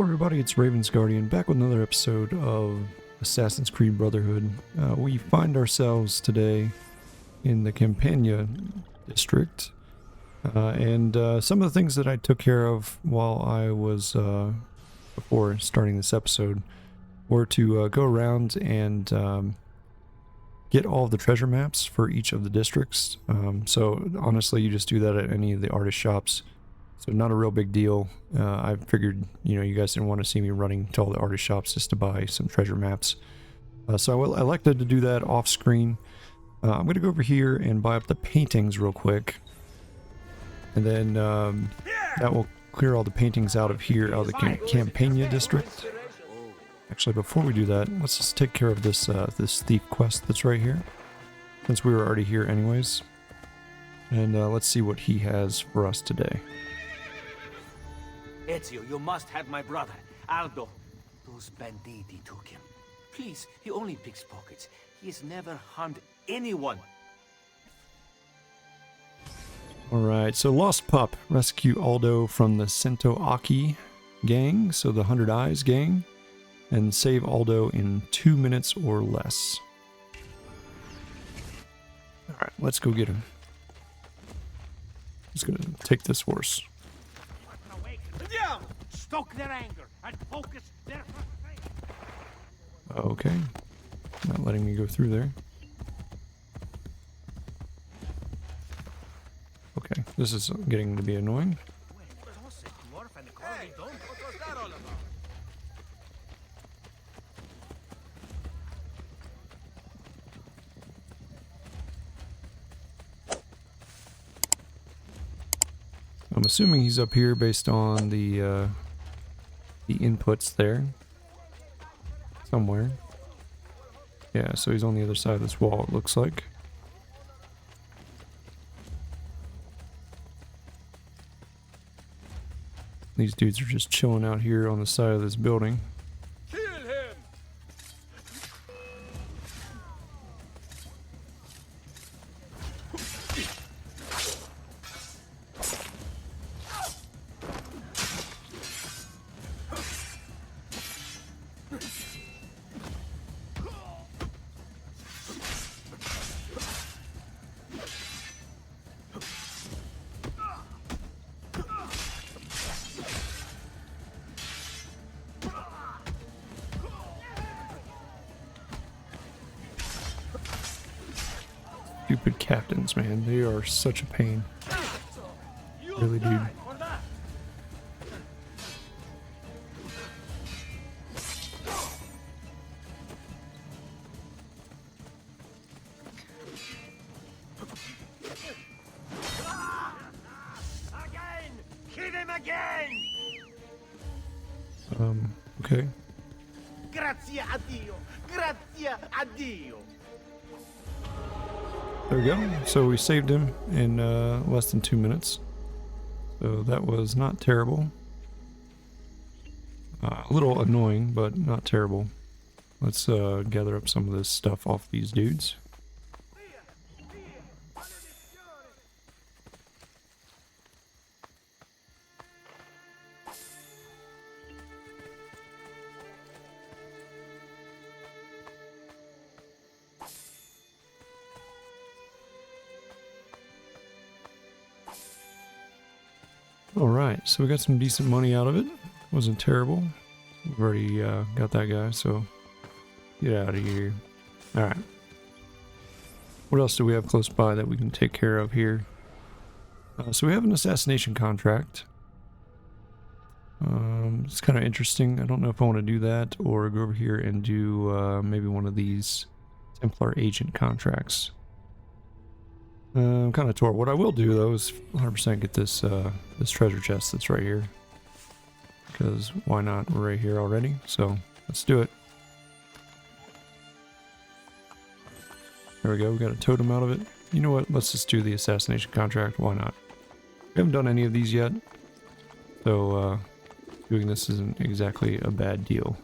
Hello everybody, it's Raven's Guardian back with another episode of Assassin's Creed Brotherhood. We find ourselves today in the Campania district, and some of the things that I took care of while I was, before starting this episode, were to go around and get all of the treasure maps for each of the districts. So honestly, you just do that at any of the artist shops. So not a real big deal. I figured, you guys didn't want to see me running to all the artist shops just to buy some treasure maps. So I elected to do that off screen. I'm going to go over here and buy up the paintings real quick. And then that will clear all the paintings out of here, out of the Campania district. Actually, before we do that, let's just take care of this this thief quest that's right here, since we were already here anyways. And let's see what he has for us today. Ezio, you must have my brother, Aldo. Those banditti took him. Please, he only picks pockets. He has never harmed anyone. Alright, so Lost Pup. Rescue Aldo from the Sento Aki gang, so the 100 Eyes gang, and save Aldo in 2 minutes or less. Alright, let's go get him. Just gonna take this horse. Stoke their anger and focus their frustration. Okay. Not letting me go through there. Okay, this is getting to be annoying. I'm assuming he's up here based on the inputs there. Somewhere. Yeah, so he's on the other side of this wall, it looks like. These dudes are just chilling out here on the side of this building. Kill him! Stupid captains, man. They are such a pain. Really, dude. Again! Hit him again! Okay. Grazie a Dio! Grazie a Dio! There we go. So we saved him in less than 2 minutes. So that was not terrible. A little annoying, but not terrible. Let's gather up some of this stuff off these dudes. Alright, so we got some decent money out of it. Wasn't terrible. We've already got that guy, so get out of here. Alright. What else do we have close by that we can take care of here? So we have an assassination contract. It's kind of interesting. I don't know if I want to do that or go over here and do maybe one of these Templar agent contracts. I'm kind of torn. What I will do though is 100% get this this treasure chest that's right here, because why not? We're right here already, so let's do it. There we go. We got a totem out of it. You know what? Let's just do the assassination contract. Why not? We haven't done any of these yet, so doing this isn't exactly a bad deal.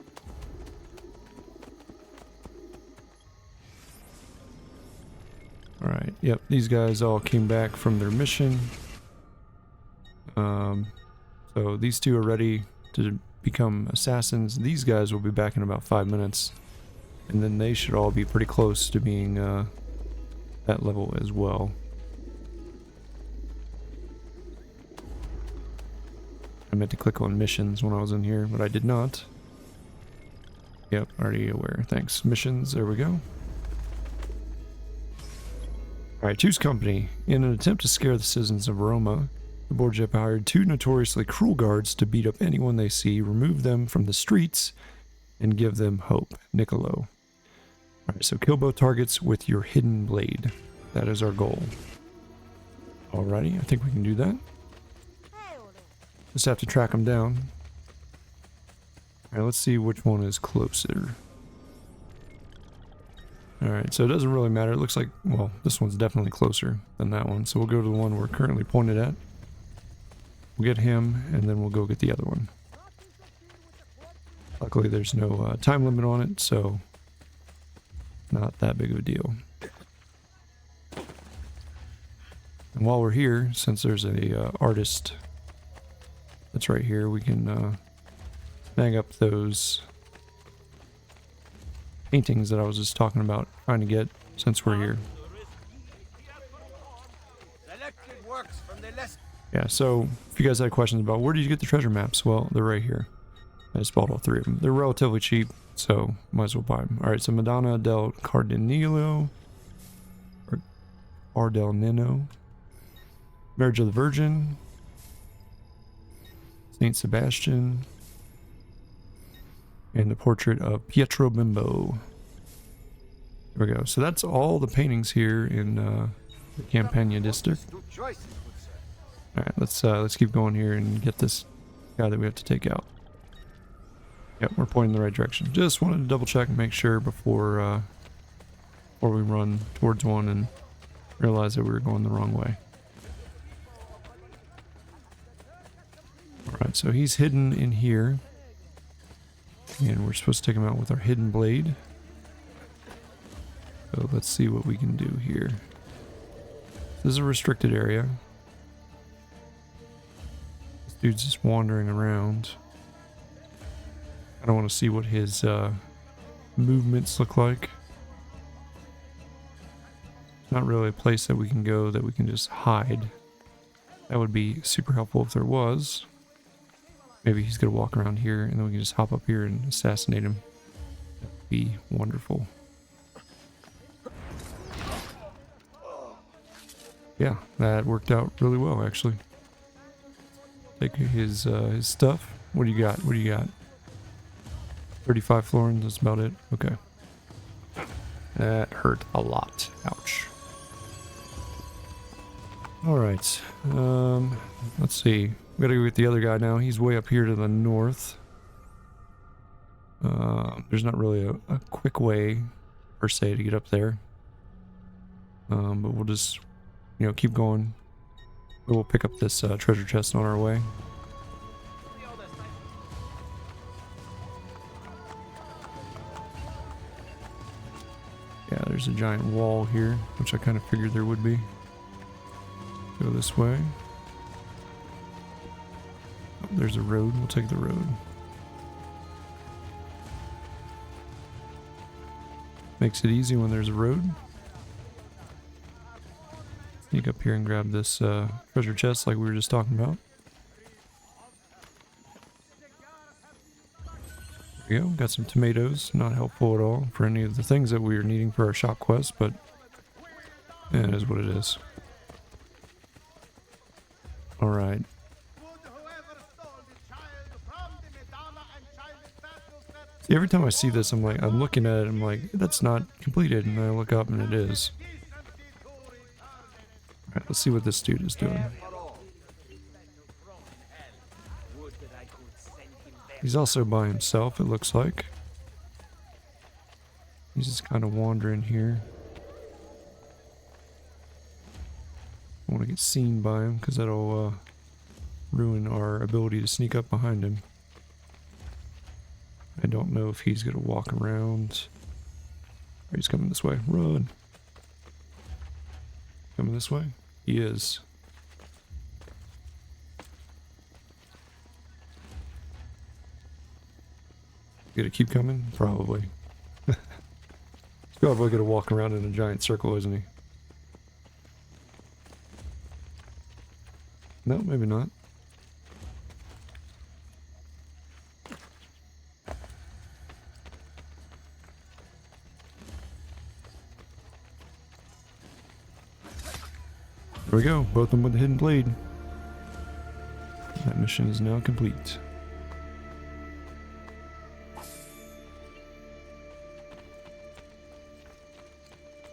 Alright, yep, these guys all came back from their mission. So these two are ready to become assassins. These guys will be back in about 5 minutes. And then they should all be pretty close to being that level as well. I meant to click on missions when I was in here, but I did not. Yep, already aware. Thanks. Missions, there we go. Alright, choose company. In an attempt to scare the citizens of Roma, the Borgia hired 2 notoriously cruel guards to beat up anyone they see, remove them from the streets, and give them hope. Niccolo. Alright, so kill both targets with your hidden blade. That is our goal. Alrighty, I think we can do that. Just have to track them down. Alright, let's see which one is closer. Alright, so it doesn't really matter. It looks like, well, this one's definitely closer than that one. So we'll go to the one we're currently pointed at. We'll get him, and then we'll go get the other one. Luckily, there's no time limit on it, so not that big of a deal. And while we're here, since there's a artist that's right here, we can snag up those paintings that I was just talking about trying to get since we're here. Yeah, so if you guys had questions about where did you get the treasure maps, well, they're right here. I just bought all 3 of them. They're relatively cheap, so might as well buy them. Alright, so Madonna del Cardinilo, or Ardel Nino, Marriage of the Virgin, Saint Sebastian, and the portrait of Pietro Bimbo. There we go. So that's all the paintings here in the Campania district. Alright, let's keep going here and get this guy that we have to take out. Yep, we're pointing in the right direction. Just wanted to double check and make sure before we run towards one and realize that we were going the wrong way. Alright, so he's hidden in here. And we're supposed to take him out with our hidden blade. So let's see what we can do here. This is a restricted area. This dude's just wandering around. I don't want to see what his movements look like. It's not really a place that we can go that we can just hide. That would be super helpful if there was. Maybe he's going to walk around here and then we can just hop up here and assassinate him. That would be wonderful. Yeah, that worked out really well actually. Take his stuff. What do you got? What do you got? 35 florins, that's about it. Okay. That hurt a lot. Ouch. Alright. Let's see. We gotta go get the other guy now. He's way up here to the north. There's not really a quick way, per se, to get up there. But we'll just, you know, keep going. We'll pick up this treasure chest on our way. Yeah, there's a giant wall here, which I kind of figured there would be. Go this way. Oh, there's a road. We'll take the road. Makes it easy when there's a road. Sneak up here and grab this treasure chest like we were just talking about. There we go. Got some tomatoes. Not helpful at all for any of the things that we are needing for our shop quest, but it is what it is. Alright. See, every time I see this, I'm looking at it, I'm like, that's not completed, and I look up and it is. Alright, let's see what this dude is doing. He's also by himself, it looks like. He's just kind of wandering here. I want to get seen by him because that'll ruin our ability to sneak up behind him. I don't know if he's going to walk around. Or he's coming this way. Run! Coming this way? He is. Gonna keep coming? Probably. He's probably gonna walk around in a giant circle, isn't he? No, maybe not. There we go, both of them with the hidden blade. That mission is now complete.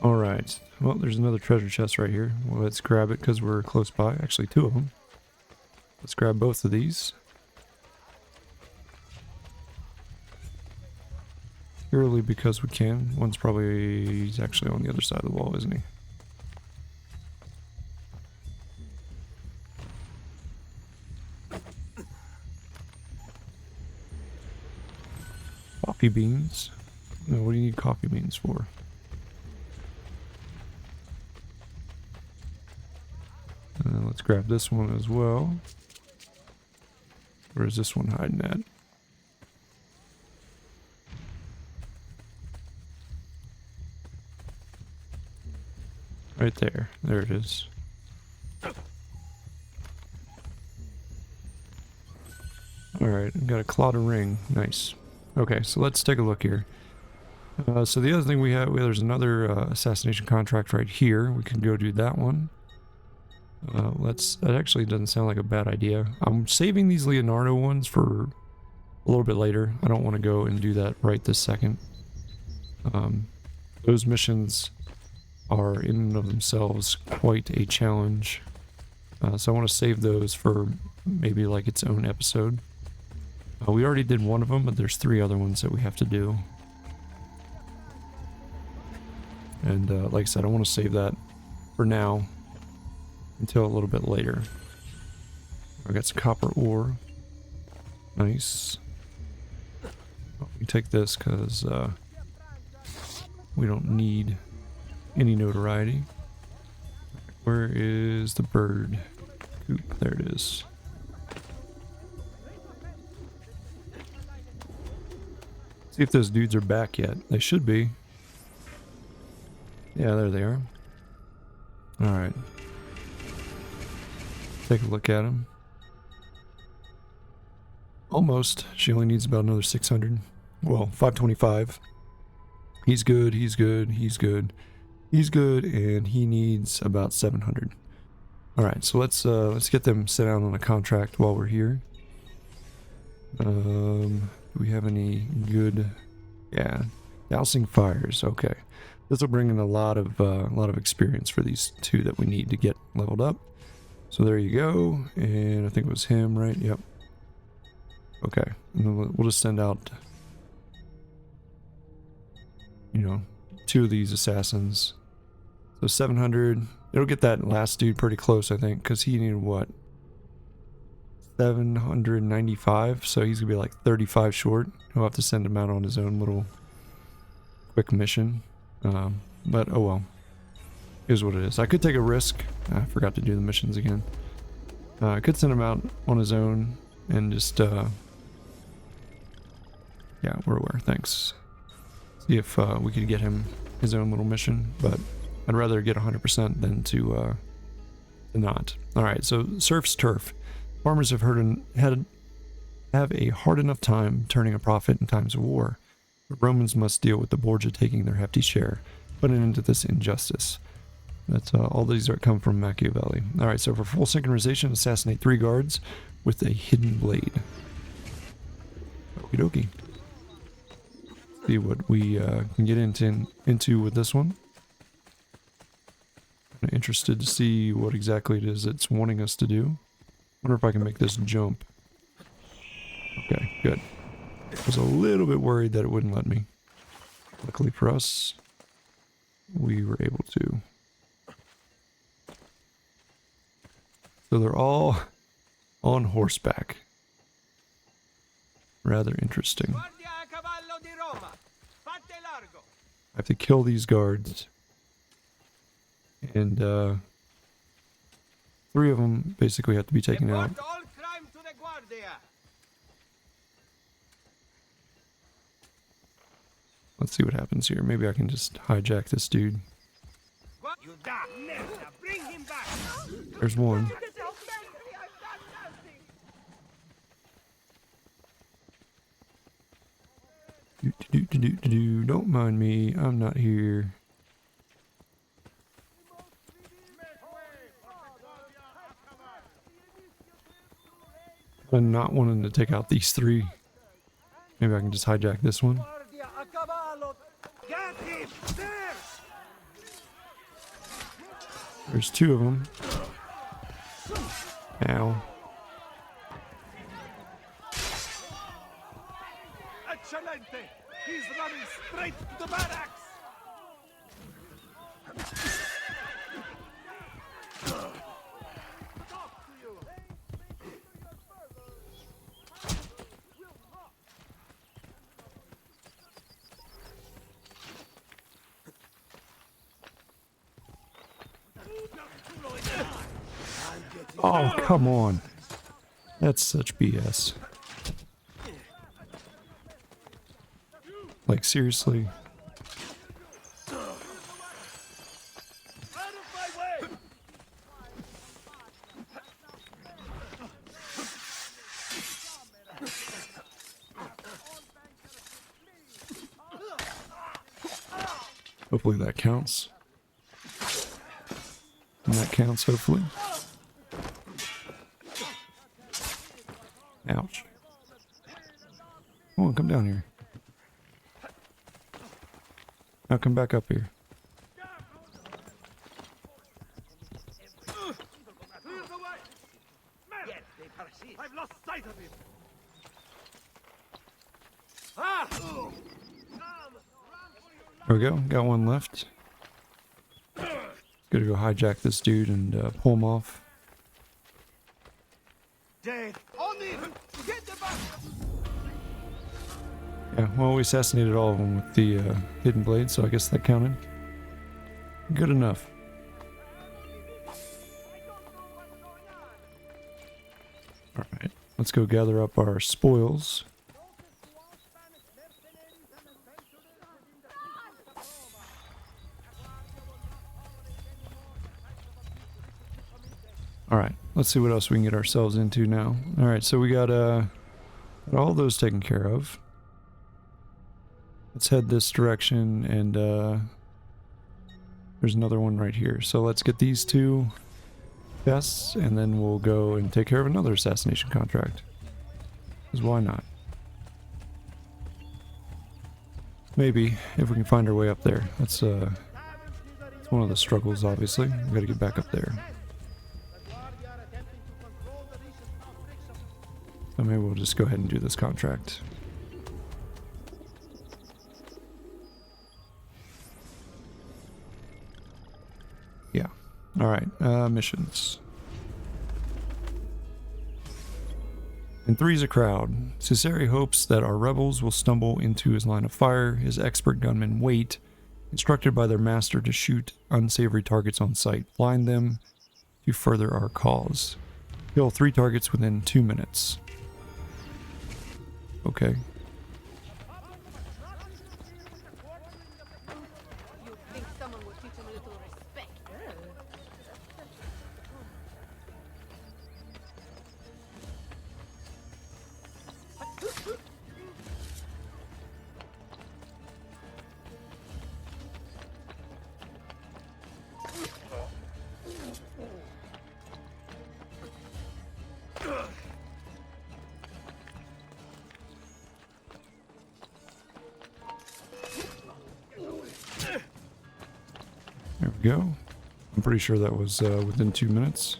Alright, well, there's another treasure chest right here. Well, let's grab it because we're close by. Actually, two of them. Let's grab both of these. Purely because we can. One's probably... he's actually on the other side of the wall, isn't he? Coffee beans? No, what do you need coffee beans for? Let's grab this one as well. Where is this one hiding at? Right there. There it is. Alright, I've got a clot of ring. Nice. Okay, so let's take a look here. So the other thing we have, there's another assassination contract right here. We can go do that one. That actually doesn't sound like a bad idea. I'm saving these Leonardo ones for a little bit later. I don't want to go and do that right this second. Those missions are in and of themselves quite a challenge. So I want to save those for maybe like its own episode. We already did one of them, but there's 3 other ones that we have to do. And like I said, I want to save that for now until a little bit later. I got some copper ore. Nice. Oh, we take this because we don't need any notoriety. Where is the bird coop? There it is. See if those dudes are back yet. They should be. Yeah, there they are. Alright. Take a look at them. Almost. She only needs about another 600. Well, 525. He's good, he's good, he's good. He's good, and he needs about 700. Alright, so let's get them set out on a contract while we're here. Do we have any good... yeah. Dousing fires, okay. This will bring in a lot of experience for these 2 that we need to get leveled up. So there you go, and I think it was him, right? Yep. Okay, and then we'll just send out, you know, 2 of these assassins. So 700. It'll get that last dude pretty close, I think, because he needed what? 795, so he's gonna be like 35 short. He'll have to send him out on his own little quick mission. But oh well. Here's what it is. I could take a risk. I forgot to do the missions again. I could send him out on his own and just yeah, we're aware. Thanks. See if we could get him his own little mission, but I'd rather get 100% than to not. All right, so serf's turf. Farmers have have a hard enough time turning a profit in times of war. The Romans must deal with the Borgia taking their hefty share, put an end to this injustice. That's all these are come from Machiavelli. All right, so for full synchronization, assassinate 3 guards with a hidden blade. Okie dokie. See what we can get into with this one. I'm interested to see what exactly it is it's wanting us to do. Wonder if I can make this jump. Okay, good. I was a little bit worried that it wouldn't let me. Luckily for us, we were able to. So they're all on horseback. Rather interesting. I have to kill these guards. And 3 of them basically have to be taken out. Let's see what happens here. Maybe I can just hijack this dude. You die. Now bring him back. There's one. Don't mind me. I'm not here. I'm not wanting to take out these three. Maybe I can just hijack this one. Get him. There. There's two of them. Ow. Excelente. He's running straight to the barracks. Oh, come on. That's such BS. Like, seriously? Hopefully that counts. And that counts, hopefully. Ouch. Come on, come down here. Now come back up here. I've lost sight of him. There we go. Got one left. Gotta go hijack this dude and pull him off. Dead. On him. Get the back. Yeah, well, we assassinated all of them with the hidden blade, so I guess that counted. Good enough. Alright, let's go gather up our spoils. Alright, let's see what else we can get ourselves into now. Alright, so we got all those taken care of. Let's head this direction, and there's another one right here. So let's get these two chests, and then we'll go and take care of another assassination contract. Because why not? Maybe, if we can find our way up there. That's one of the struggles, obviously. We gotta get back up there. So maybe we'll just go ahead and do this contract. Yeah. Alright, missions. And three's a crowd. Cesare hopes that our rebels will stumble into his line of fire. His expert gunmen wait, instructed by their master to shoot unsavory targets on sight. Blind them to further our cause. Kill 3 targets within 2 minutes. Okay. You think someone would teach him a little respect? There we go. I'm pretty sure that was within 2 minutes.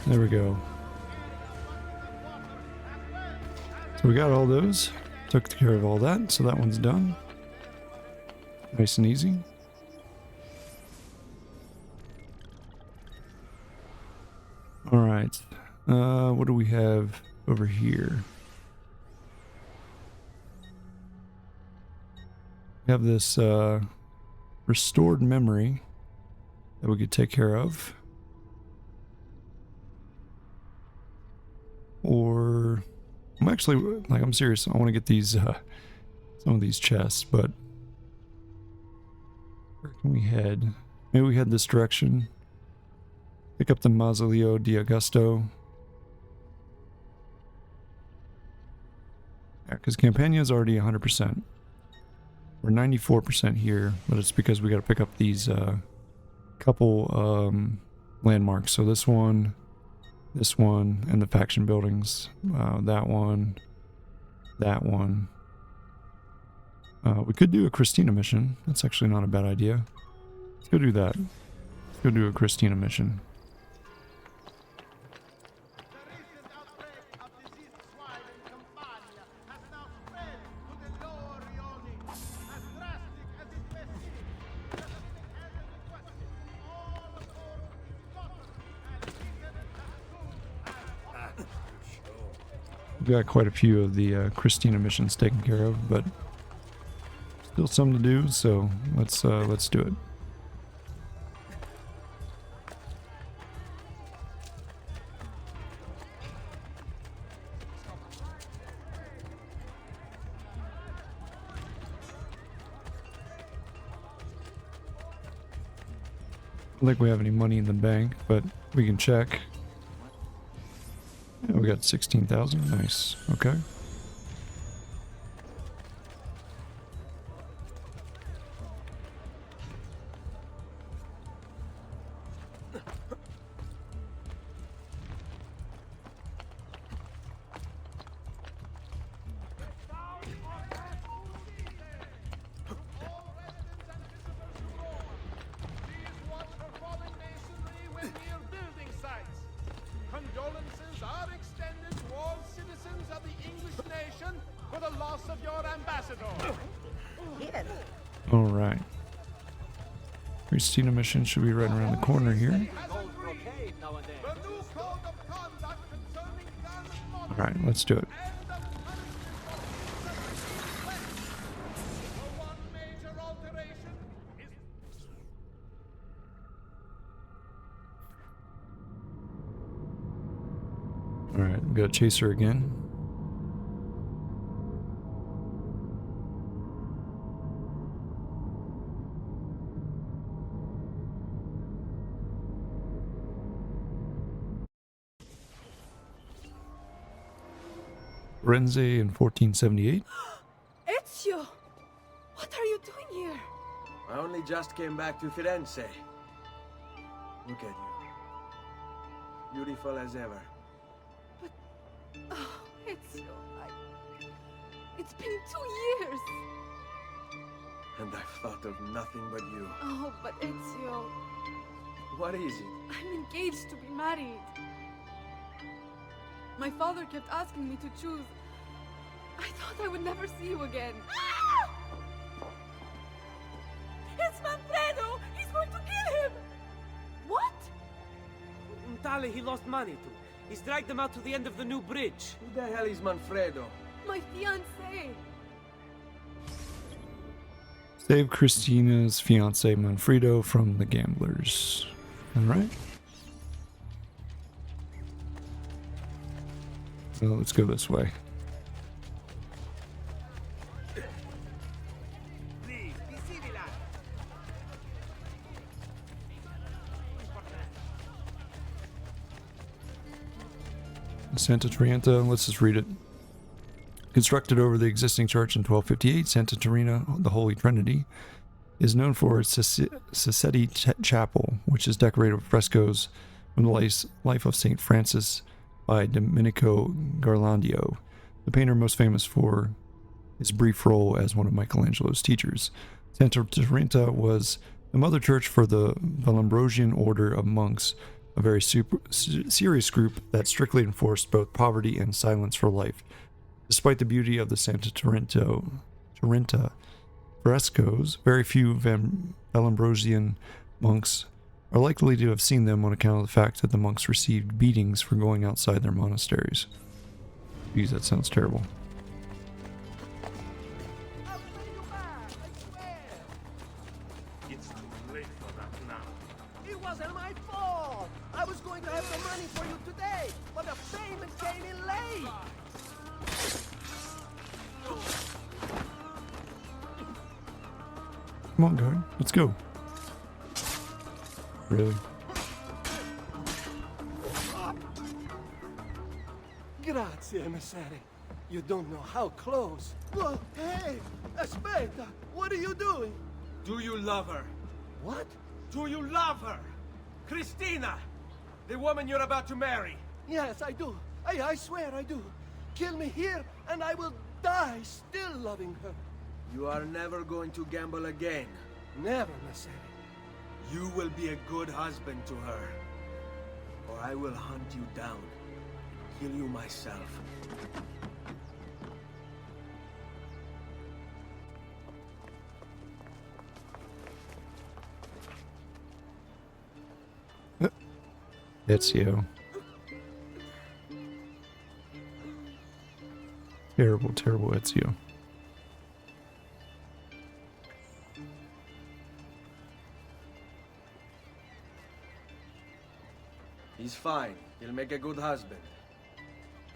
There we go. So we got all those. Took care of all that, so that one's done. Nice and easy. Alright. What do we have over here? We have this restored memory that we could take care of. Or I'm actually, like, I'm serious. I want to get these some of these chests, but where can we head? Maybe we head this direction. Pick up the Mausoleo di Augusto. Yeah, because Campania is already 100%. We're 94% here, but it's because we got to pick up these couple landmarks. So this one, and the faction buildings. That one. We could do a Christina mission. That's actually not a bad idea. Let's go do that. Let's go do a Christina mission. We've got quite a few of the Christina missions taken care of, but still some to do, so let's do it. I don't think we have any money in the bank, but we can check. Yeah, we got 16,000. Nice. Okay. Condolences are extended to all citizens of the English nation for the loss of your ambassador. Yes. All right. Christina mission should be right around the corner here. The new code of conduct concerning gun and All right, let's do it. one major alteration is All right, we got a chaser again. Renze in 1478. Ezio! What are you doing here? I only just came back to Firenze. Look at you. Beautiful as ever. Oh, Ezio, it's been 2 years. And I've thought of nothing but you. Oh, but Ezio, What is it? I'm engaged to be married. My father kept asking me to choose. I thought I would never see you again. Ah! It's Manfredo! He's going to kill him! What? Tali, he lost money too. He's dragged them out to the end of the new bridge. Who the hell is Manfredo? My fiancé! Save Christina's fiance Manfredo from the gamblers. All right. So let's go this way. Santa Terina, let's just read it. Constructed over the existing church in 1258, Santa Terina, the Holy Trinity, is known for its Sassetti Chapel, which is decorated with frescoes from the life of St. Francis by Domenico Ghirlandaio, the painter most famous for his brief role as one of Michelangelo's teachers. Santa Terina was the mother church for the Vallambrosian order of monks, a very serious group that strictly enforced both poverty and silence for life. Despite the beauty of the Santa Terina frescoes, very few Vallambrosian monks are likely to have seen them on account of the fact that the monks received beatings for going outside their monasteries. Jeez, that sounds terrible. I'll pay you back, I swear. It's too late for that now. It wasn't my fault. I was going to have the money for you today, but the payment came in late. Come on, guard. Let's go. Really? Grazie, emissary. You don't know how close. Oh, hey, aspetta. What are you doing? Do you love her? What? Do you love her? Christina! The woman you're about to marry. Yes, I do. I swear I do. Kill me here, and I will die still loving her. You are never going to gamble again. Never, emissary. You will be a good husband to her. Or I will hunt you down and kill you myself. Ezio. Terrible, terrible Ezio. He's fine. He'll make a good husband.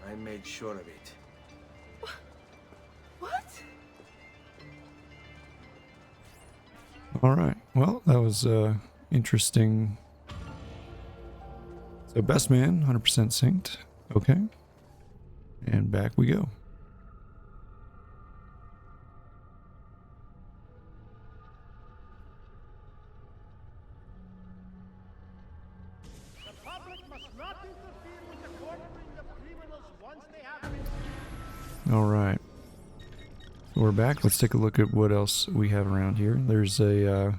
I made sure of it. What? Alright, well, that was interesting. So, best man, 100% synced. Okay. And back we go. The public must not interfere with the quartering of criminals once they have been. Alright. So we're back. Let's take a look at what else we have around here. There's a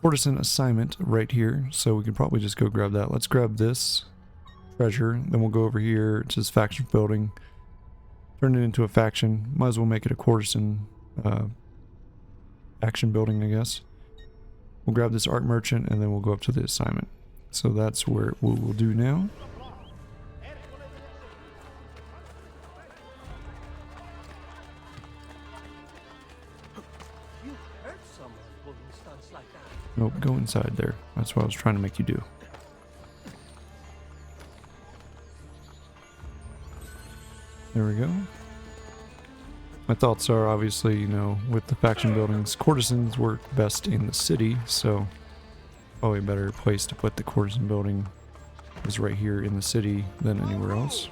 courtesan assignment right here, so we can probably just go grab that. Let's grab this treasure, then we'll go over here to this faction building, turn it into a faction. Might as well make it a courtesan action building, I guess. We'll grab this art merchant, and then we'll go up to the assignment. So that's where what we'll do now. You hurt someone pulling stunts like that. Nope, go inside there. That's what I was trying to make you do. There we go. My thoughts are obviously, you know, with the faction buildings, courtesans work best in the city, so probably a better place to put the courtesan building is right here in the city than anywhere else.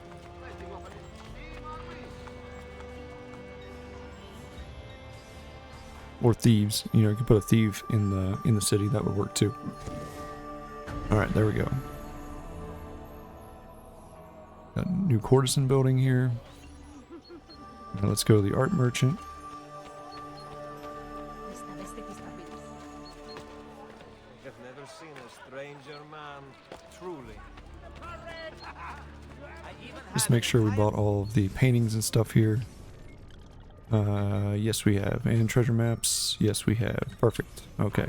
Or thieves, you know, you could put a thief in the city, that would work too. Alright, there we go. Got a new courtesan building here. Now let's go to the art merchant. I've never seen a stranger man, truly. Just make sure we bought all of the paintings and stuff here. Yes we have. And treasure maps, yes we have. Perfect. Okay.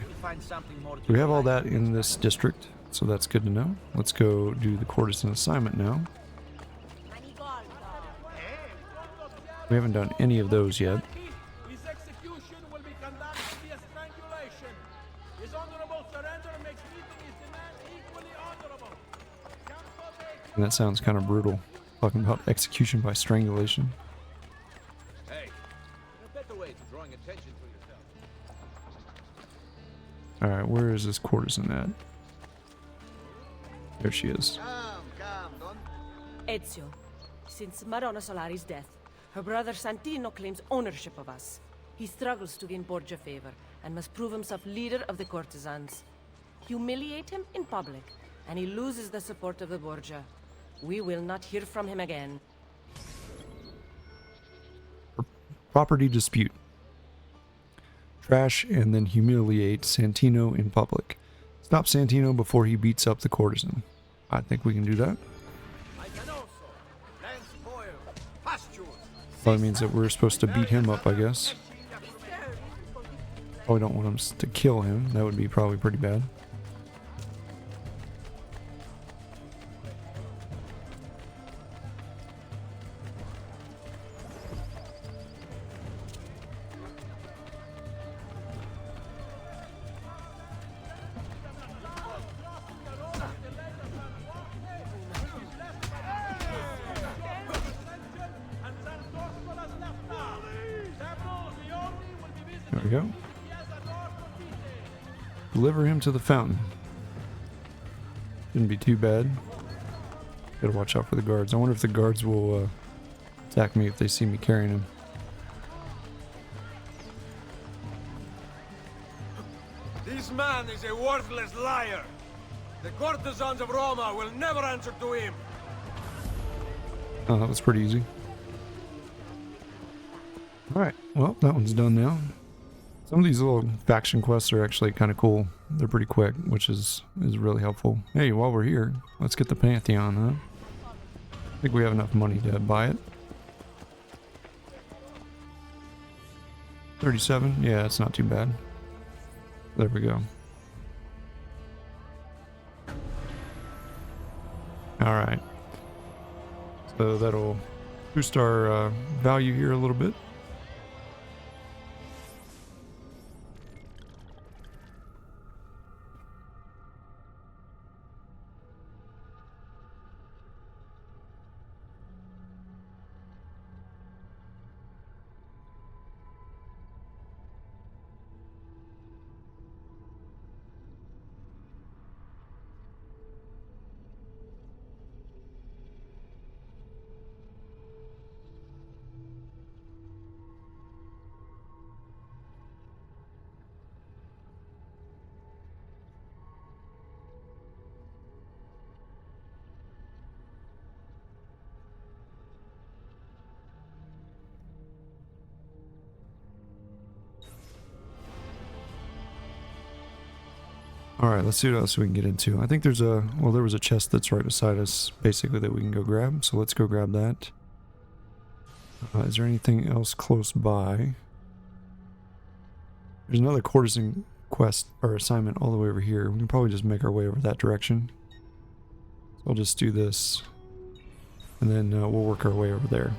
We have all that in this district, so that's good to know. Let's go do the courtesan assignment now. We haven't done any of those yet. His execution will be conducted via strangulation. His honorable surrender makes meeting his demand equally honorable. And that sounds kind of brutal. Talking about execution by strangulation. Hey, a better way to drawing attention to yourself. Alright, where is this courtesan at? There she is. Ezio, since Madonna Solari's death, her brother Santino claims ownership of us. He struggles to gain Borgia favor and must prove himself leader of the courtesans. Humiliate him in public, and he loses the support of the Borgia. We will not hear from him again. Property dispute. Trash and then humiliate Santino in public. Stop Santino before he beats up the courtesan. I think we can do that. Probably means that we're supposed to beat him up, I guess. Probably don't want him to kill him. That would be probably pretty bad. There we go. Deliver him to the fountain. Shouldn't be too bad. Gotta watch out for the guards. I wonder if the guards will attack me if they see me carrying him. This man is a worthless liar. The courtesans of Roma will never answer to him. Oh, that was pretty easy. Alright, well, that one's done now. Some of these little faction quests are actually kind of cool. They're pretty quick, which is really helpful. Hey, while we're here, let's get the Pantheon, huh? I think we have enough money to buy it. 37? Yeah, it's not too bad. There we go. Alright. So that'll boost our value here a little bit. Alright, let's see what else we can get into. I think there's a, well, there was a chest that's right beside us, basically, that we can go grab. So let's go grab that. Is there anything else close by? There's another courtesan quest, or assignment, all the way over here. We can probably just make our way over that direction. So I'll just do this. And then we'll work our way over there.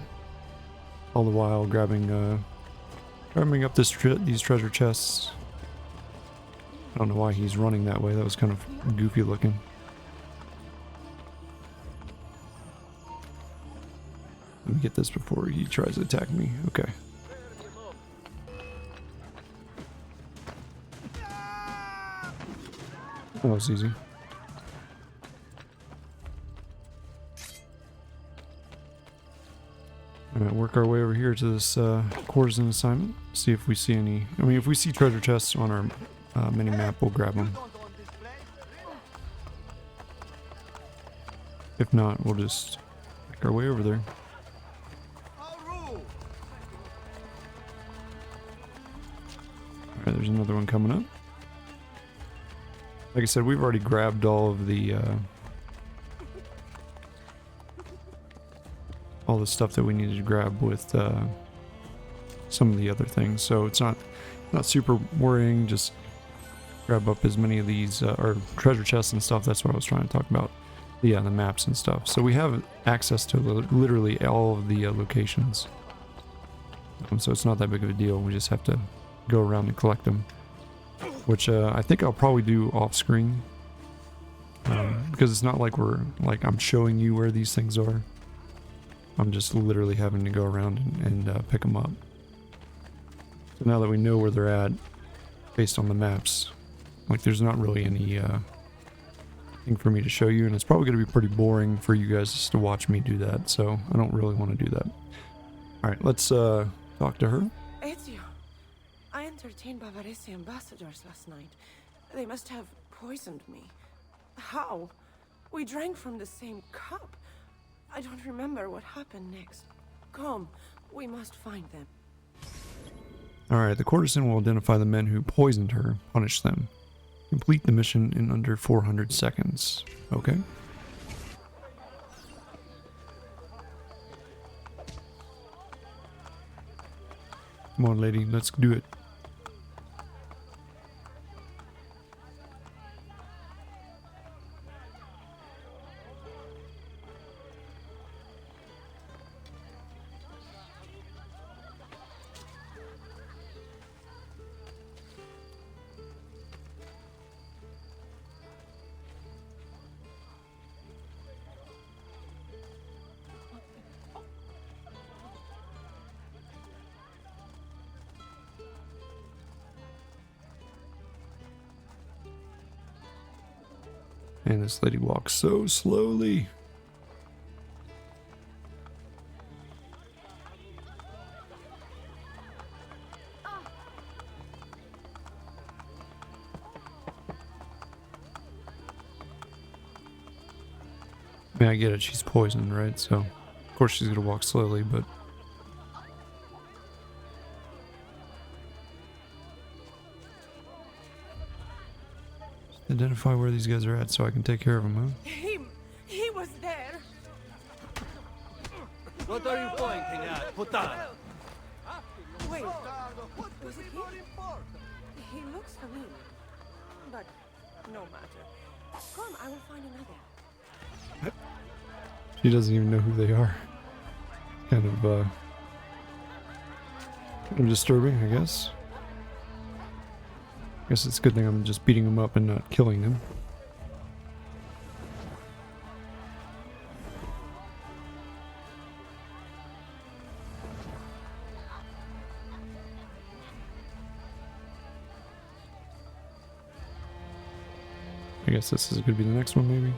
All the while grabbing up these treasure chests. I don't know why he's running that way. That was kind of goofy looking. Let me get this before he tries to attack me. Okay. That was easy. Alright, work our way over here to this courtesan assignment. See if we see any... I mean, if we see treasure chests on our mini-map, we'll grab them. If not, we'll just make our way over there. Alright, there's another one coming up. Like I said, we've already grabbed all of the stuff that we needed to grab with some of the other things, so it's not super worrying. Just grab up as many of these or treasure chests and stuff. That's what I was trying to talk about. Yeah, the maps and stuff. So we have access to literally all of the locations. So it's not that big of a deal. We just have to go around and collect them, which I think I'll probably do off screen, because it's not like I'm showing you where these things are. I'm just literally having to go around and pick them up. So now that we know where they're at based on the maps, like there's not really any thing for me to show you, and it's probably going to be pretty boring for you guys just to watch me do that, so I don't really want to do that. Alright, let's talk to her. Ezio, I entertained Bavarese ambassadors last night. They must have poisoned me. How? We drank from the same cup. I don't remember what happened next. Come, we must find them. Alright, the courtesan will identify the men who poisoned her, punish them. Complete the mission in under 400 seconds. Okay. Come on, lady, let's do it. And this lady walks so slowly. I mean, I get it, she's poisoned, right? So, of course she's gonna walk slowly, but... Just identify where these guys are at so I can take care of them, huh? He was there. What are you pointing at, Putana? Wait, was it he? He looks familiar, but no matter. Come, I will find another. She doesn't even know who they are. Kind of disturbing, I guess. I guess it's a good thing I'm just beating them up and not killing them. I guess this is going to be the next one, maybe.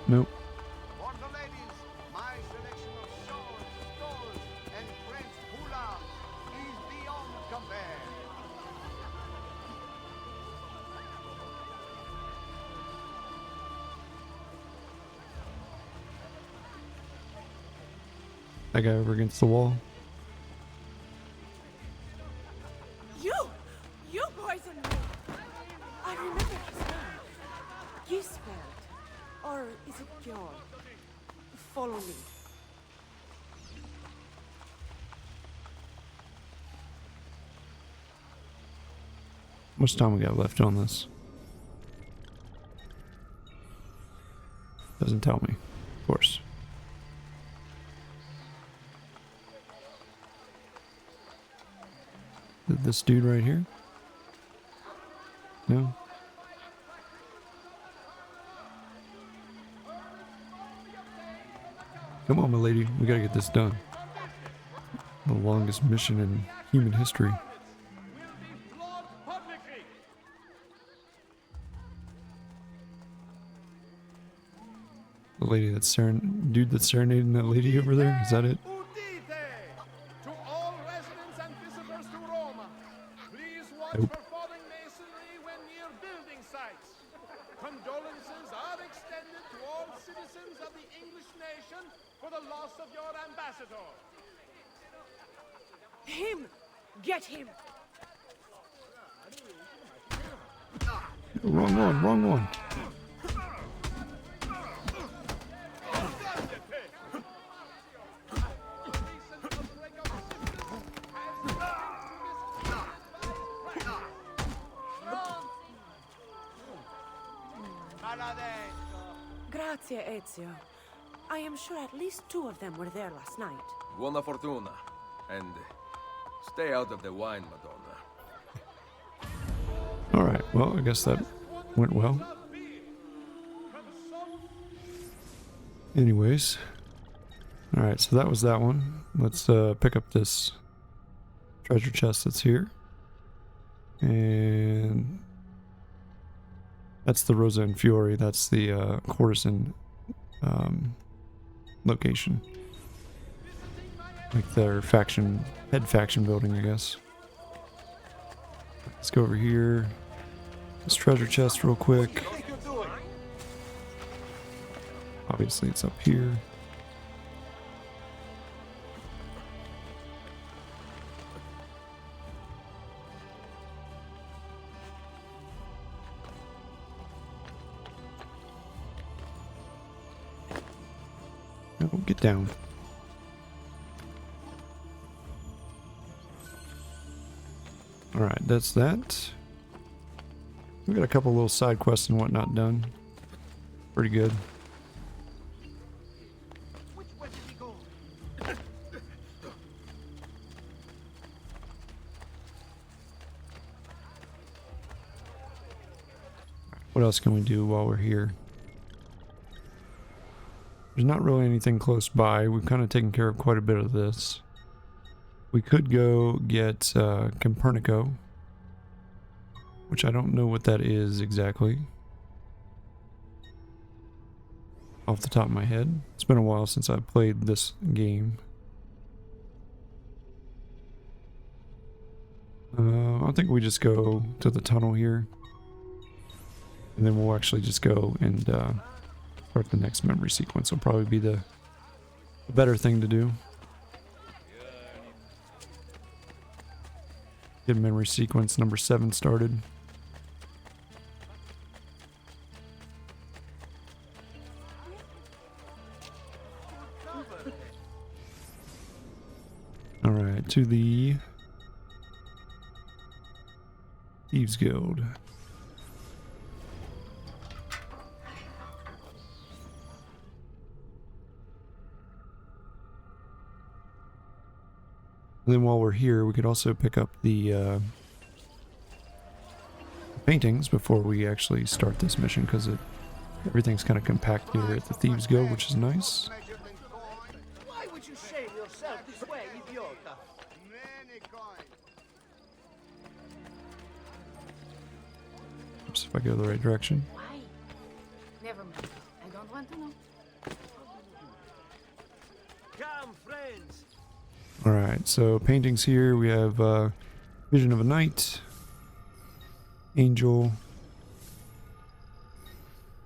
Nope. For the ladies, my selection of swords, stoles, and French houlas is beyond compare. That guy over against the wall. You poisoned me. I remember his name. Gisbert. Or is it Bjorn? Follow me. How much time we got left on this? Doesn't tell me, of course. This dude right here? No? Come on, my lady. We gotta get this done. The longest mission in human history. Will be flawed publicly. The lady that's dude that's serenading that lady over there? Is that it? Udite! To all residents and visitors to Roma, please watch Nope. for falling masonry when near building sites. Condolences are extended to all citizens of the English nation for the loss of your ambassador. Him! Get him! Wrong one, wrong one. Grazie, Ezio. I am sure at least 2 of them were there last night. Buona fortuna. And stay out of the wine, Madonna. Alright, well, I guess that went well. Anyways. Alright, so that was that one. Let's pick up this treasure chest that's here. And that's the Rosa and Fiore. That's the courtesan location. Like their faction, head faction building, I guess. Let's go over here. This treasure chest real quick. Obviously it's up here. No, get down. Alright, that's that. We got a couple little side quests and whatnot done. Pretty good. Which way did he go? What else can we do while we're here? There's not really anything close by. We've kind of taken care of quite a bit of this. We could go get Copernico, which I don't know what that is exactly off the top of my head. It's been a while since I've played this game. I think we just go to the tunnel here, and then we'll actually just go and start the next memory sequence. Will probably be the better thing to do. Get memory sequence number 7 started. Alright, to the Thieves Guild. And then while we're here, we could also pick up the paintings before we actually start this mission, because everything's kind of compact here at the Thieves Guild, which is nice. Why would you shame yourself this way, idiota? Oops, if I go the right direction. Why? Never mind. I don't want to know. Come, friends. Alright, so paintings here, we have Vision of a Knight, Angel,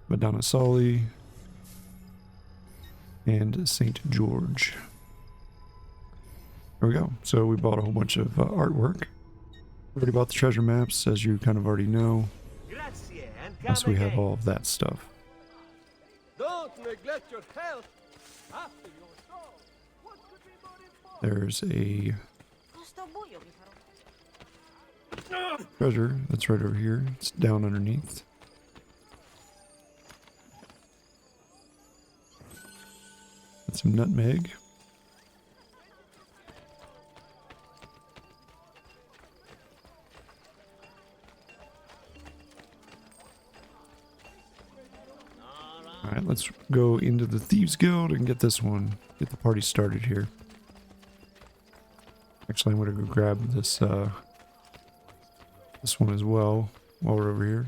Madonna Soli, and Saint George. There we go. So we bought a whole bunch of artwork. Already bought the treasure maps, as you kind of already know. Grazie, and come Plus we have again. all of that stuff. Don't neglect your health. After your soul. What could be more important? There's a treasure that's right over here. It's down underneath. Got some nutmeg. Alright, let's go into the Thieves Guild and get this one. Get the party started here. Actually, I'm going to go grab this this one as well while we're over here.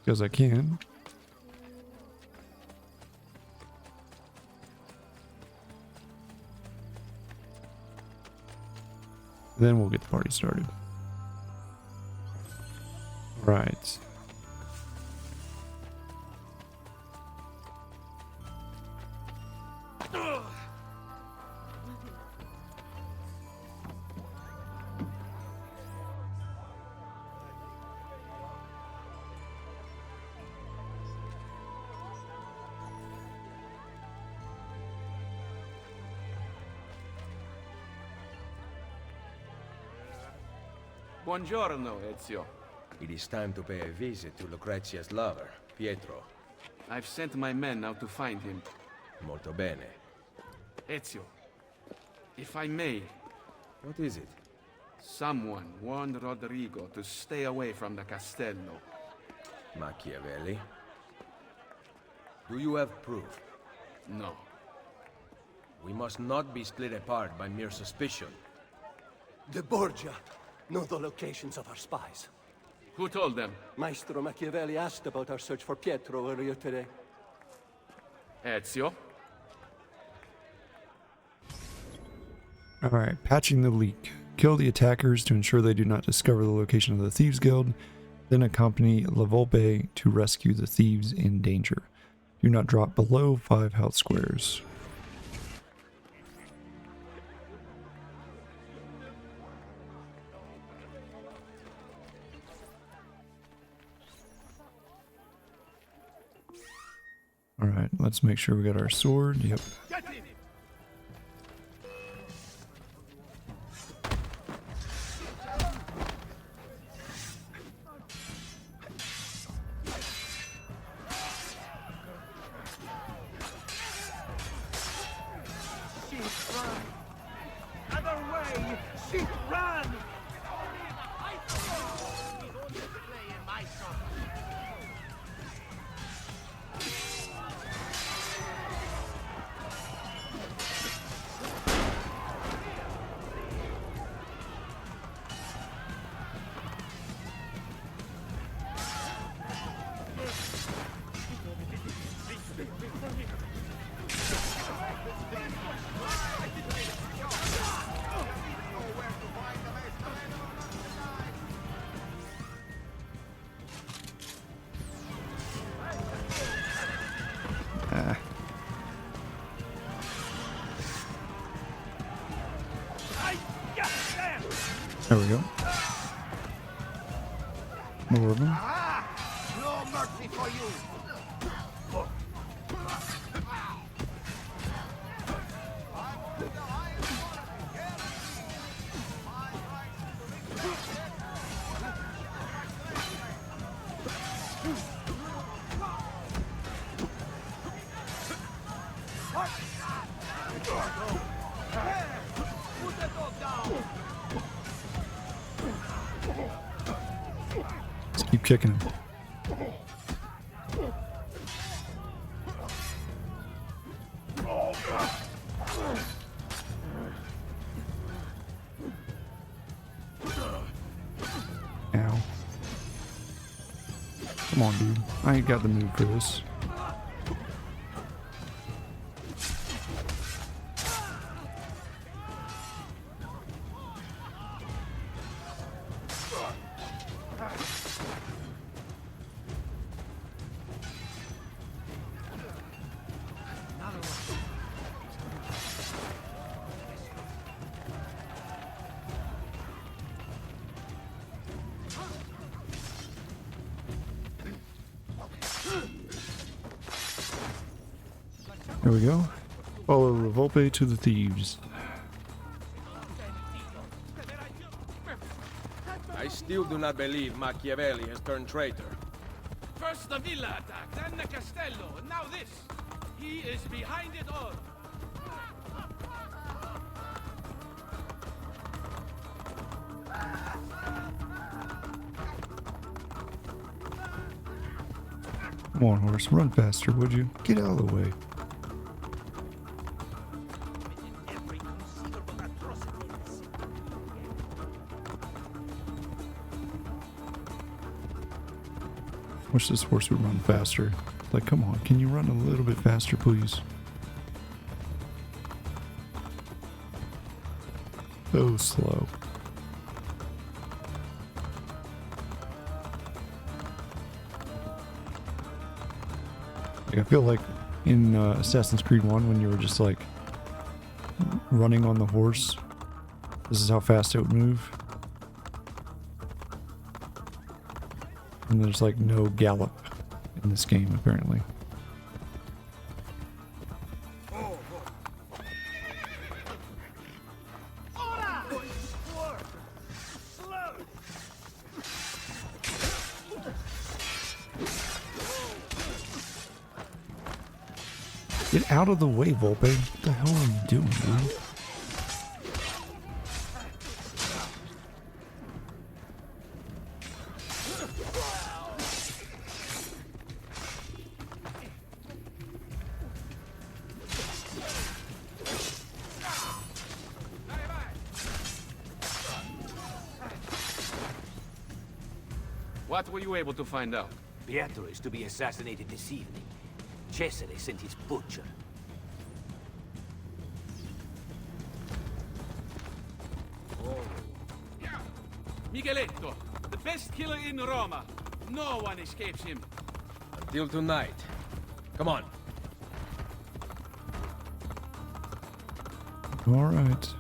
Because I can. Then we'll get the party started. Right. Buongiorno, Ezio. It is time to pay a visit to Lucrezia's lover, Pietro. I've sent my men out to find him. Molto bene. Ezio, if I may, What is it? someone warned Rodrigo to stay away from the castello. Machiavelli? Do you have proof? No. We must not be split apart by mere suspicion. The Borgia know the locations of our spies. Who told them? Maestro Machiavelli asked about our search for Pietro earlier today. Ezio? Alright, patching the leak. Kill the attackers to ensure they do not discover the location of the Thieves Guild, then accompany La Volpe to rescue the thieves in danger. Do not drop below 5 health squares. Alright, let's make sure we got our sword. Yep. Get in it! Sheep, run! Other way! Sheep, run! There we go. More of them. No mercy for you! Let's keep kicking him. Ow. Come on, dude. I ain't got the move for this. There we go. Follow the Volpe to the thieves. I still do not believe Machiavelli has turned traitor. First the villa attack, then the castello, and now this. He is behind it all. Come on, horse. Run faster, would you? Get out of the way. Wish this horse would run faster. Like, come on, can you run a little bit faster, please? So slow. Like, I feel like in Assassin's Creed 1 when you were just like running on the horse, this is how fast it would move. And there's like no gallop in this game, apparently. Get out of the way, Volpe. What the hell are you doing, dude? What were you able to find out? Pietro is to be assassinated this evening. Cesare sent his butcher. Micheletto, the best killer in Roma. No one escapes him. Until tonight. Come on. All right.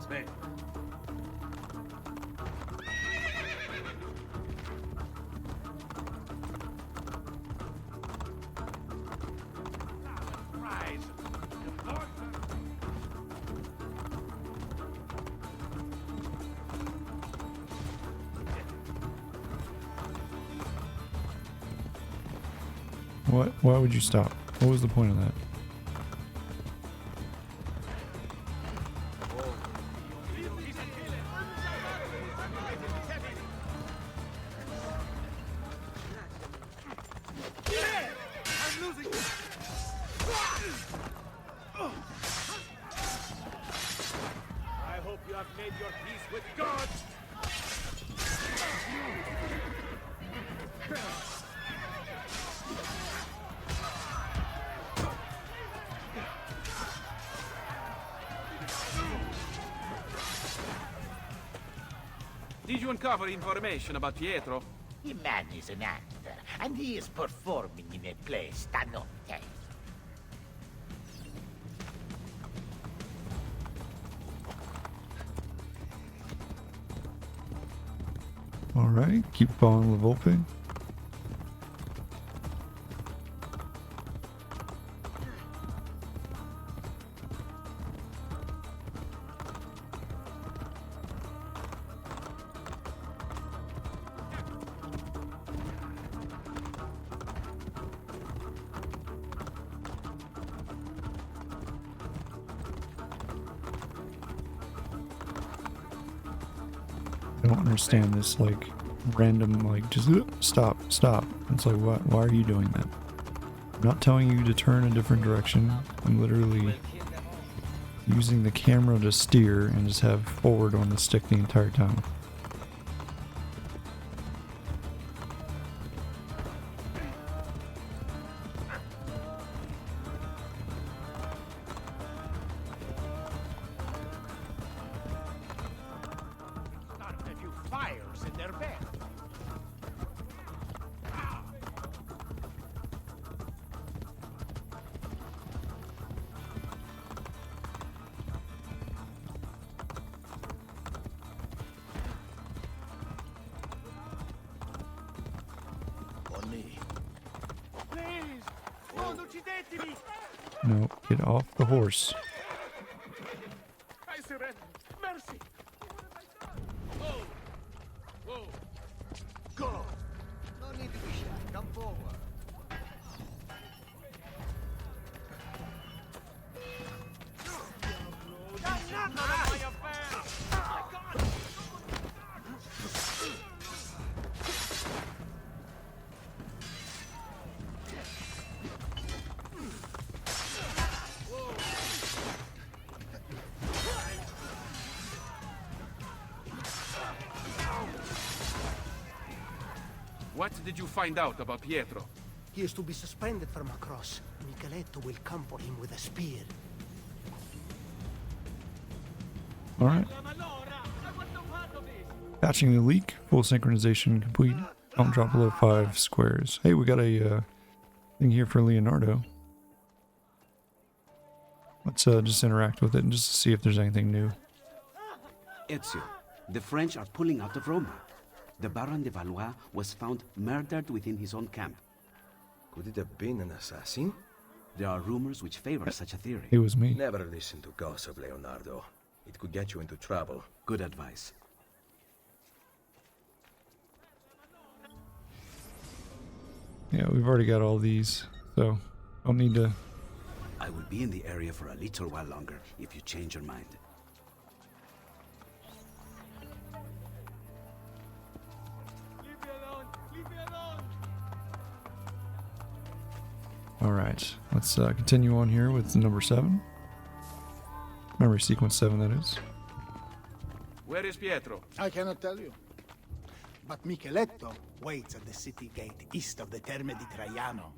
Sven. Rise. What? Why would you stop? What was the point of that? I hope you have made your peace with God. Did you uncover information about Pietro? The man is an actor, and he is performing in a play stanotte. Alright, keep following La Volpe. I don't understand this, like, random, like, just stop. It's like, why are you doing that? I'm not telling you to turn a different direction. I'm literally using the camera to steer and just have forward on the stick the entire time. No, get off the horse. Mercy! Go! No need to be shy. Come forward. What did you find out about Pietro? He is to be suspended from a cross. Micheletto will come for him with a spear. Alright. Patching the leak. Full synchronization complete. Don't drop below 5 squares. Hey, we got a thing here for Leonardo. Let's just interact with it and just see if there's anything new. Ezio, the French are pulling out of Roma. The Baron de Valois was found murdered within his own camp. Could it have been an assassin? There are rumors which favor such a theory. It was me. Never listen to gossip, Leonardo. It could get you into trouble. Good advice. Yeah, we've already got all these, so don't need to... I will be in the area for a little while longer if you change your mind. Alright, let's continue on here with number 7. Memory sequence 7, that is. Where is Pietro? I cannot tell you. But Micheletto waits at the city gate east of the Terme di Traiano.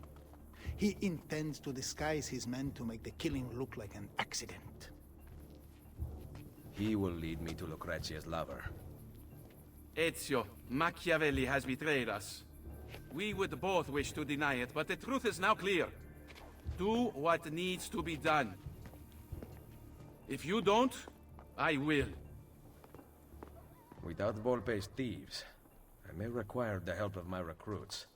He intends to disguise his men to make the killing look like an accident. He will lead me to Lucrezia's lover. Ezio, Machiavelli has betrayed us. We would both wish to deny it, but the truth is now clear. Do what needs to be done. If you don't, I will. Without Volpe's thieves, I may require the help of my recruits.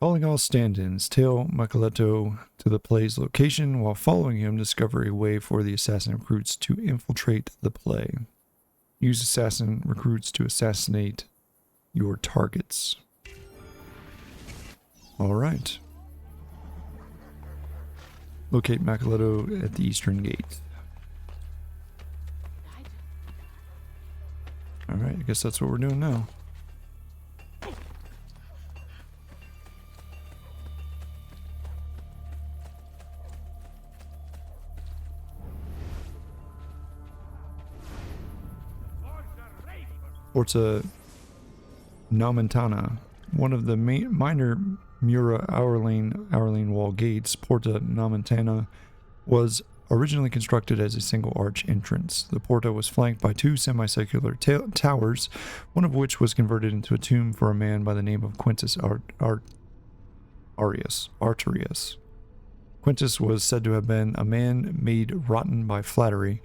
Calling all stand-ins, tail Micheletto to the play's location. While following him, discover a way for the assassin recruits to infiltrate the play. Use assassin recruits to assassinate your targets. Alright. Locate Micheletto at the eastern gate. Alright, I guess that's what we're doing now. Porta Nomentana, one of the minor Mura Aurline wall gates. Porta Nomentana was originally constructed as a single arch entrance. The porta was flanked by 2 semicircular towers, one of which was converted into a tomb for a man by the name of Quintus Arterius. Quintus was said to have been a man made rotten by flattery,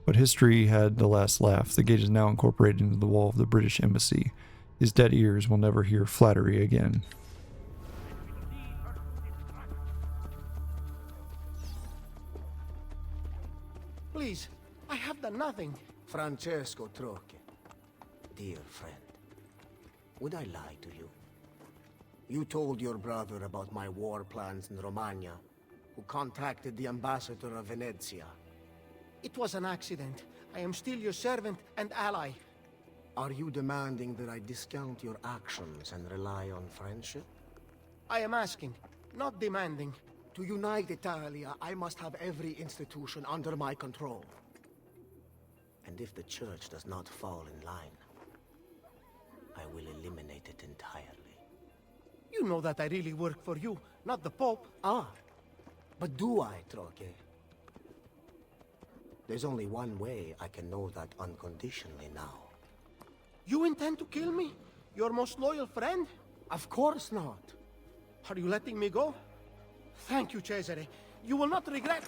But history had the last laugh. The gate is now incorporated into the wall of the British embassy. His dead ears will never hear flattery again. Please, I have done nothing. Francesco Troche. Dear friend, would I lie to you? You told your brother about my war plans in Romagna, who contacted the ambassador of Venezia. It was an accident. I am still your servant and ally. Are you demanding that I discount your actions and rely on friendship? I am asking, not demanding. To unite Italia, I must have every institution under my control. And if the church does not fall in line, I will eliminate it entirely. You know that I really work for you, not the Pope. Ah, but do I, Troche? There's only one way I can know that unconditionally now. You intend to kill me? Your most loyal friend? Of course not. Are you letting me go? Thank you, Cesare. You will not regret...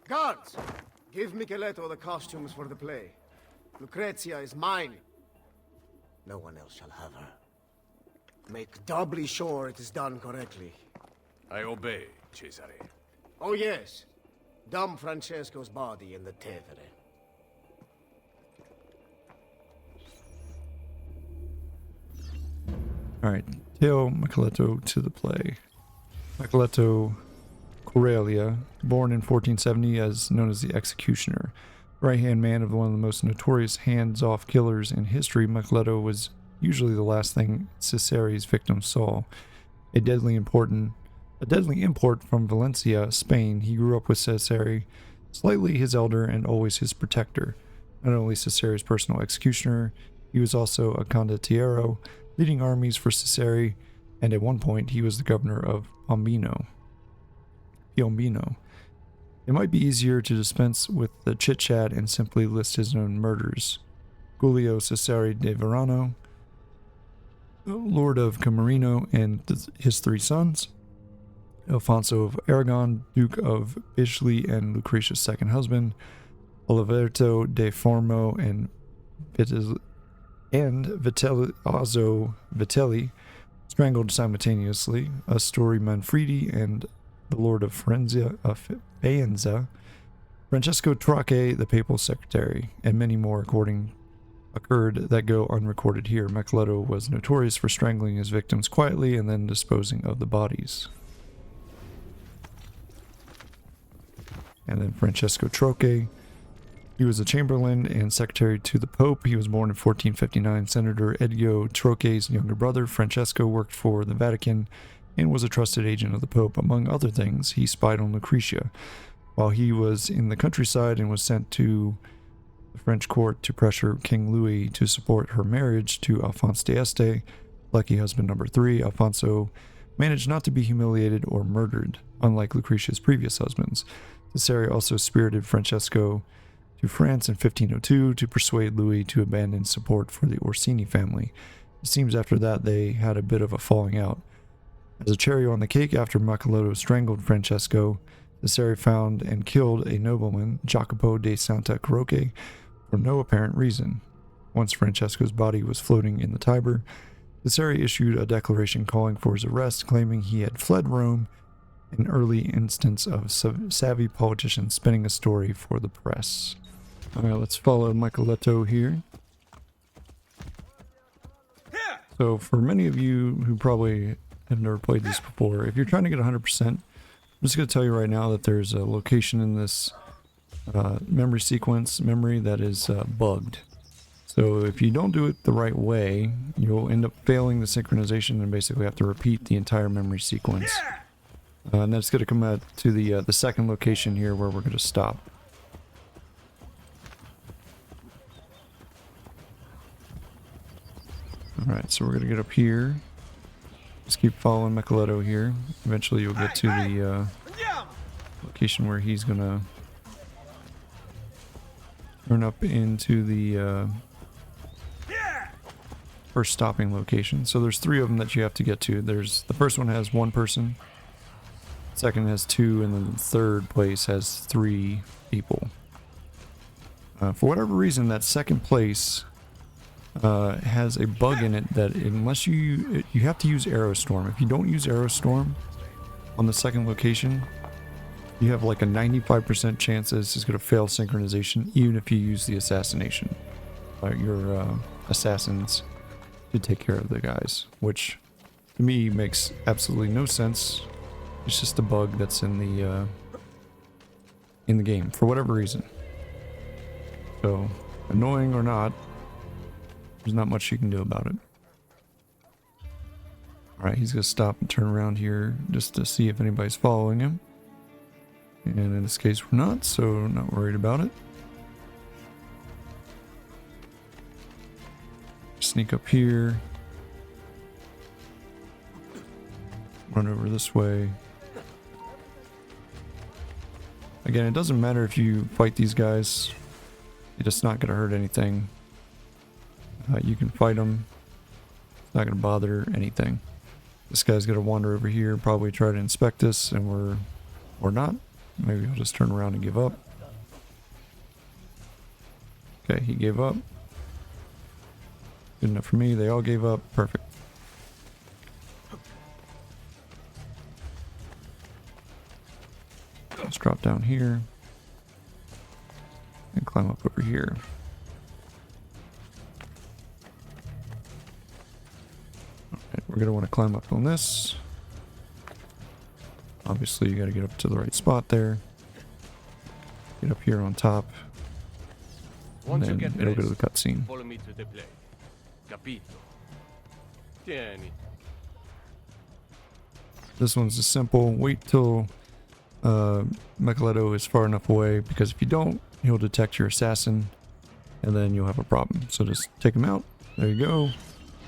Guards! Give Micheletto the costumes for the play. Lucrezia is mine. No one else shall have her. Make doubly sure it is done correctly. I obey, Cesare. Oh yes. Dump Francesco's body in the Tevere. Alright, tail Micheletto to the play. Micheletto Corellia, born in 1470 as known as the Executioner. Right-hand man of one of the most notorious hands-off killers in history, Micheletto was usually the last thing Cesare's victims saw. A deadly import from Valencia, Spain. He grew up with Cesare, slightly his elder and always his protector. Not only Cesare's personal executioner, he was also a condottiero, leading armies for Cesare, and at one point he was the governor of Piombino. It might be easier to dispense with the chit-chat and simply list his known murders. Giulio Cesare de Verano, Lord of Camerino and his 3 sons, Alfonso of Aragon, Duke of Bicely and Lucretia's second husband, Oliverto de Formo and Vitelazzo Vitelli, strangled simultaneously, Astori Manfredi and the Lord of Faenza, Francesco Troche, the papal secretary, and many more occurred that go unrecorded here. Micheletto was notorious for strangling his victims quietly and then disposing of the bodies. And then Francesco Troche. He was a chamberlain and secretary to the Pope. He was born in 1459. Senator Ezio Troche's younger brother, Francesco, worked for the Vatican and was a trusted agent of the Pope. Among other things, he spied on Lucretia while he was in the countryside and was sent to the French court to pressure King Louis to support her marriage to Alphonse d'Este, lucky husband number 3. Alfonso managed not to be humiliated or murdered, unlike Lucretia's previous husbands. Cesare also spirited Francesco to France in 1502 to persuade Louis to abandon support for the Orsini family. It seems after that they had a bit of a falling out. As a cherry on the cake, after Micheletto strangled Francesco, Cesare found and killed a nobleman, Jacopo de Santa Croce, for no apparent reason. Once Francesco's body was floating in the Tiber, Cesare issued a declaration calling for his arrest, claiming he had fled Rome, an early instance of savvy politicians spinning a story for the press. Alright, let's follow Micheletto here. So for many of you who probably have never played this before, if you're trying to get 100%, I'm just going to tell you right now that there's a location in this memory that is bugged. So if you don't do it the right way, you'll end up failing the synchronization and basically have to repeat the entire memory sequence. And that's going to come out to the second location here where we're going to stop. Alright, so we're going to get up here. Just keep following Micheletto here. Eventually you'll get to the location where he's going to turn up into the first stopping location. So there's 3 of them that you have to get to. The first one has 1 person. Second has 2, and then the third place has 3 people. For whatever reason, that second place has a bug in it that unless you have to use Aerostorm. If you don't use Aerostorm on the second location, you have like a 95% chance that this is going to fail synchronization, even if you use the assassination. Your assassins to take care of the guys, which to me makes absolutely no sense. It's just a bug that's in the game for whatever reason. So, annoying or not, there's not much you can do about it. Alright, he's gonna stop and turn around here just to see if anybody's following him. And in this case we're not, so not worried about it. Sneak up here. Run over this way. Again, it doesn't matter if you fight these guys. It's just not gonna hurt anything. You can fight them. It's not gonna bother anything. This guy's gonna wander over here, probably try to inspect us, and we're not. Maybe I'll just turn around and give up. Okay, he gave up. Good enough for me. They all gave up. Perfect. Let's drop down here and climb up over here. Alright, we're gonna want to climb up on this. Obviously, you got to get up to the right spot there. Get up here on top. And then it'll go to the cutscene. Follow me to the plane. Capito. Tieni. This one's just simple. Wait till Micheletto is far enough away, because if you don't, he'll detect your assassin, and then you'll have a problem. So just take him out. There you go.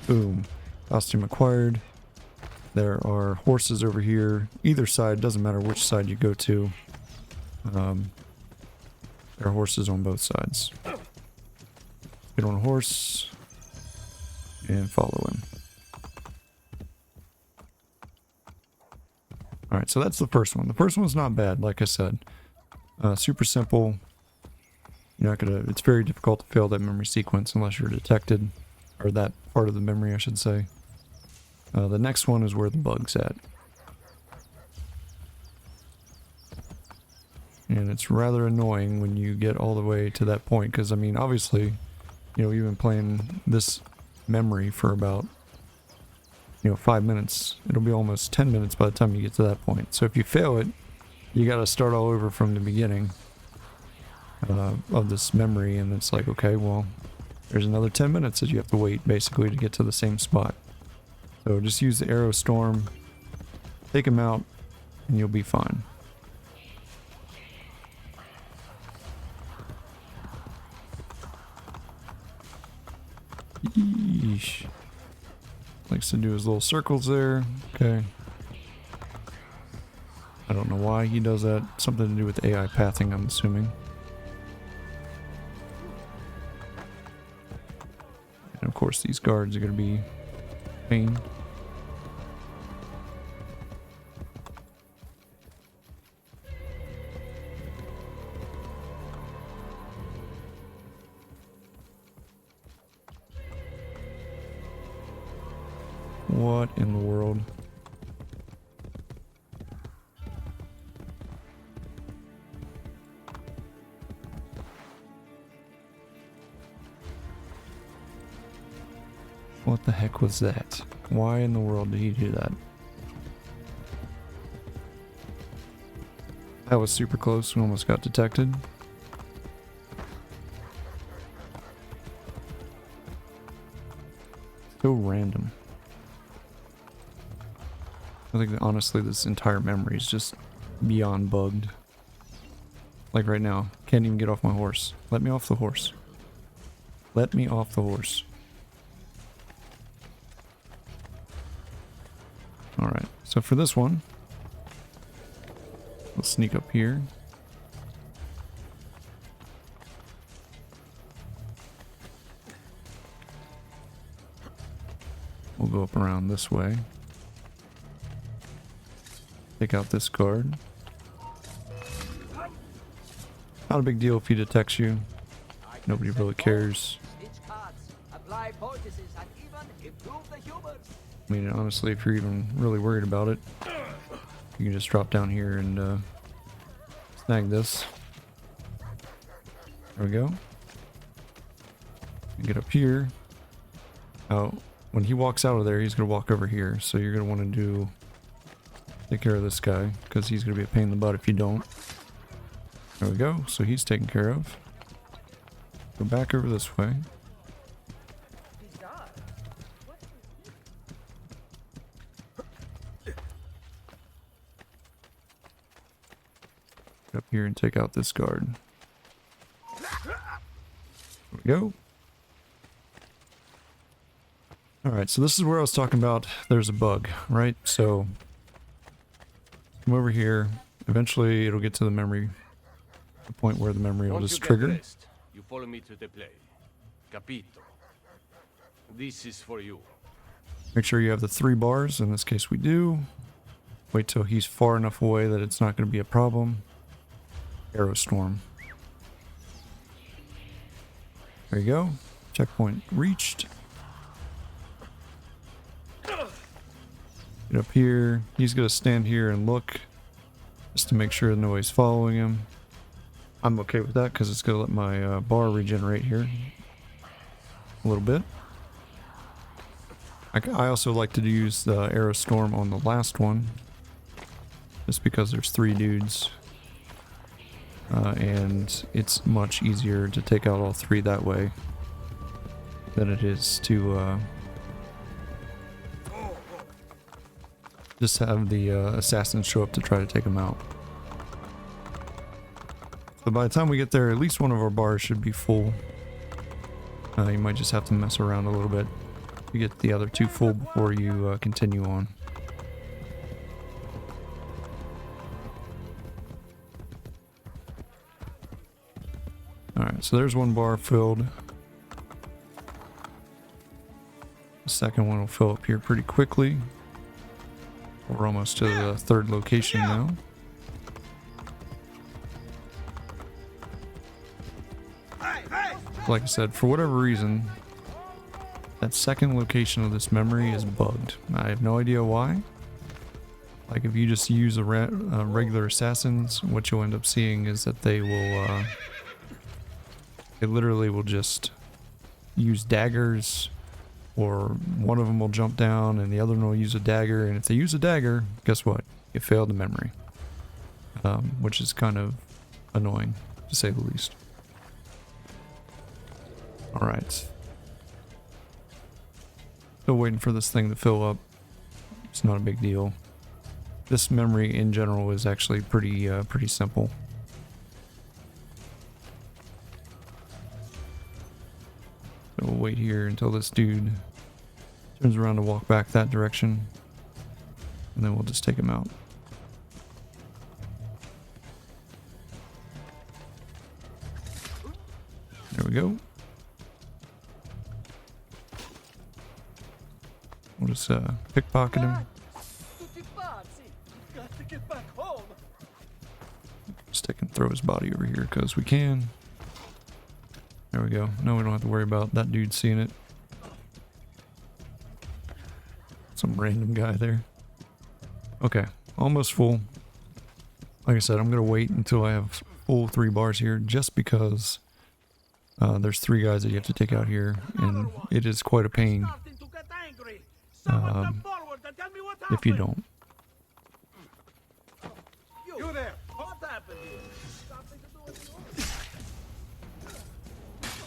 Boom. Costume acquired. There are horses over here. Either side, doesn't matter which side you go to. There are horses on both sides. Get on a horse and follow him. Alright, so that's the first one. The first one's not bad, like I said. Super simple. You're not gonna, it's very difficult to fail that memory sequence unless you're detected. Or that part of the memory, I should say. The next one is where the bug's at. And it's rather annoying when you get all the way to that point, because, I mean, obviously, you know, you've been playing this memory for about, 5 minutes. It'll be almost 10 minutes by the time you get to that point. So if you fail it, you gotta start all over from the beginning of this memory, and it's like, okay, well, there's another 10 minutes that you have to wait, basically, to get to the same spot. So just use the arrow storm, take him out, and you'll be fine. Yeesh. Likes to do his little circles there. Okay. I don't know why he does that. Something to do with AI pathing, I'm assuming. And of course these guards are going to be pain. What in the world? What the heck was that? Why in the world did he do that? That was super close. We almost got detected. So random. I think that honestly this entire memory is just beyond bugged. Like right now, can't even get off my horse. Let me off the horse. Let me off the horse. Alright, so for this one, we'll sneak up here. We'll go up around this way. take out this guard. Not a big deal if he detects you. Nobody really cares. I mean, honestly, if you're even really worried about it, you can just drop down here and snag this. There we go. And get up here. Oh, when he walks out of there, he's going to walk over here. So you're going to want to take care of this guy, because he's going to be a pain in the butt if you don't. There we go. So he's taken care of. Go back over this way. Get up here and take out this guard. There we go. Alright, so this is where I was talking about there's a bug, right? So come over here. Eventually it'll get to the memory, the point where the memory will just trigger. You follow me to the play. Capito. This is for you. Make sure you have the 3 bars. In this case we do. Wait till he's far enough away that it's not going to be a problem. Arrow storm. There you go. Checkpoint reached. Get up here. He's going to stand here and look just to make sure nobody's following him. I'm okay with that because it's going to let my bar regenerate here a little bit. I also like to use the arrow storm on the last one just because there's 3 dudes and it's much easier to take out all 3 that way than it is to just have the assassins show up to try to take them out. So by the time we get there, at least one of our bars should be full. You might just have to mess around a little bit to get the other 2 full before you continue on. Alright, so there's 1 bar filled. The second one will fill up here pretty quickly. We're almost to the 3rd location now. Like I said, for whatever reason, that 2nd location of this memory is bugged. I have no idea why. Like, if you just use regular assassins, what you'll end up seeing is that they will, they literally will just use daggers, or one of them will jump down and the other one will use a dagger, and if they use a dagger, guess what? You failed the memory. Which is kind of annoying, to say the least. Alright. Still waiting for this thing to fill up. It's not a big deal. This memory in general is actually pretty simple. So we'll wait here until this dude turns around to walk back that direction, and then we'll just take him out. There we go. We'll just pickpocket him. Stick and throw his body over here because we can. There we go. No, we don't have to worry about that dude seeing it. Some random guy there. Okay, almost full. Like I said, I'm going to wait until I have full 3 bars here just because there's 3 guys that you have to take out here, and it is quite a pain if you don't. You there?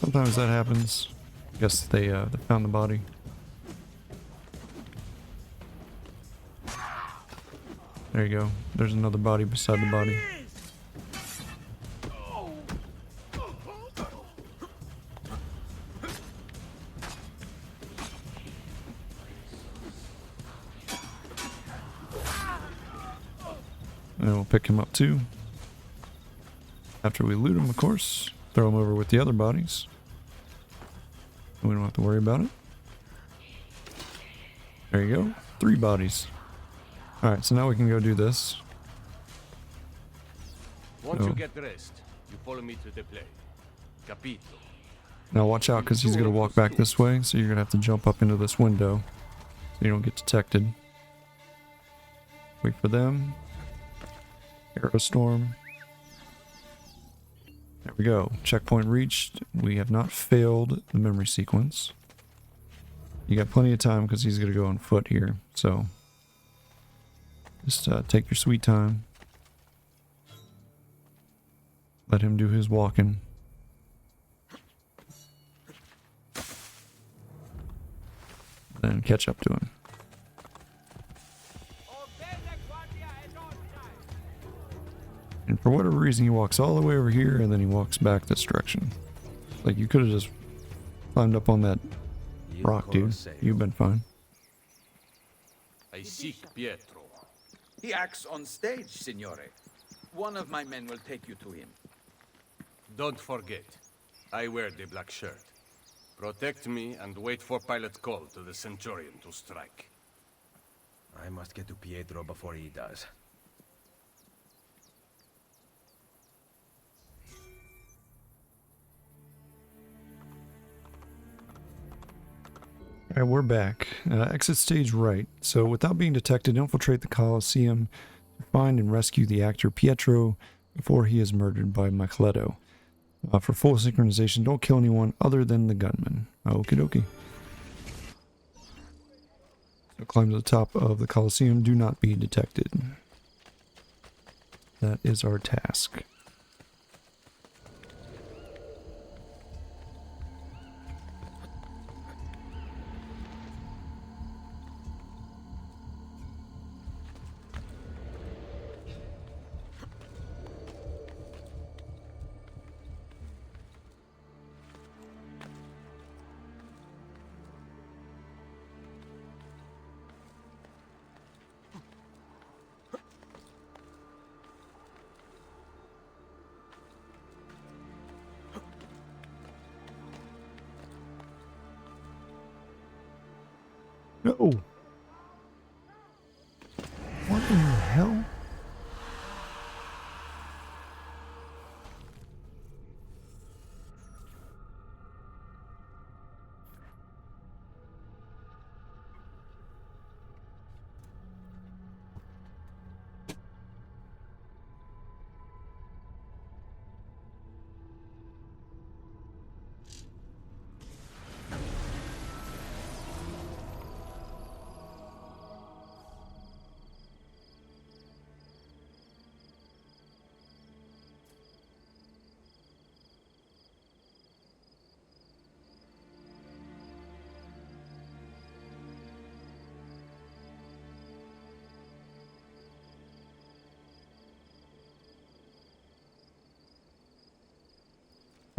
Sometimes that happens. I guess they found the body. There you go. There's another body beside the body. And we'll pick him up too. After we loot him, of course. Throw him over with the other bodies. We don't have to worry about it. There you go. 3 bodies. Alright, so now we can go do this. Once So- you get dressed, you follow me to the play. Capito. Now watch out, because he's going to walk back this way, so you're going to have to jump up into this window so you don't get detected. Wait for them. Aerostorm. There we go. Checkpoint reached. We have not failed the memory sequence. You got plenty of time because he's going to go on foot here, so just take your sweet time. Let him do his walking. Then catch up to him. And for whatever reason, he walks all the way over here and then he walks back this direction. Like, you could have just climbed up on that rock, dude. You've been fine. I seek Pietro. He acts on stage, signore. One of my men will take you to him. Don't forget, I wear the black shirt. Protect me and wait for pilot call to the Centurion to strike. I must get to Pietro before he does. Alright, we're back. Exit stage right. So without being detected, infiltrate the Colosseum to find and rescue the actor Pietro before he is murdered by Micheletto. For full synchronization, don't kill anyone other than the gunman. Okie dokie. So climb to the top of the Colosseum. Do not be detected. That is our task. No. What in the hell?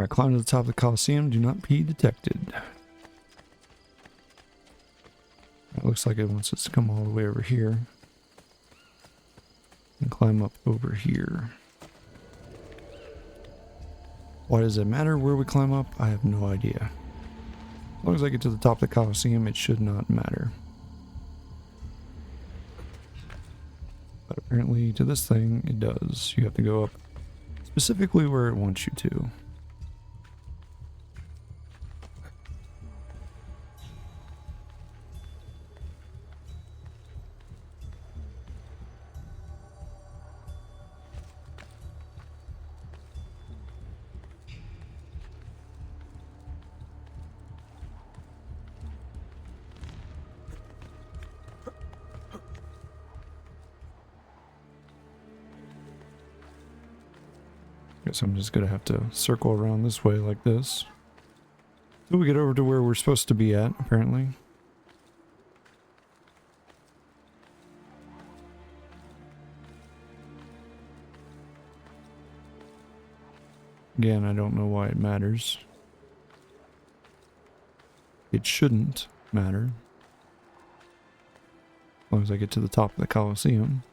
Alright, climb to the top of the Colosseum. Do not be detected. It looks like it wants us to come all the way over here. And climb up over here. Why does it matter where we climb up? I have no idea. As long as I get to the top of the Colosseum, it should not matter. But apparently to this thing, it does. You have to go up specifically where it wants you to. Guess I'm just gonna have to circle around this way like this. Till we get over to where we're supposed to be at, apparently. Again, I don't know why it matters. It shouldn't matter. As long as I get to the top of the Colosseum.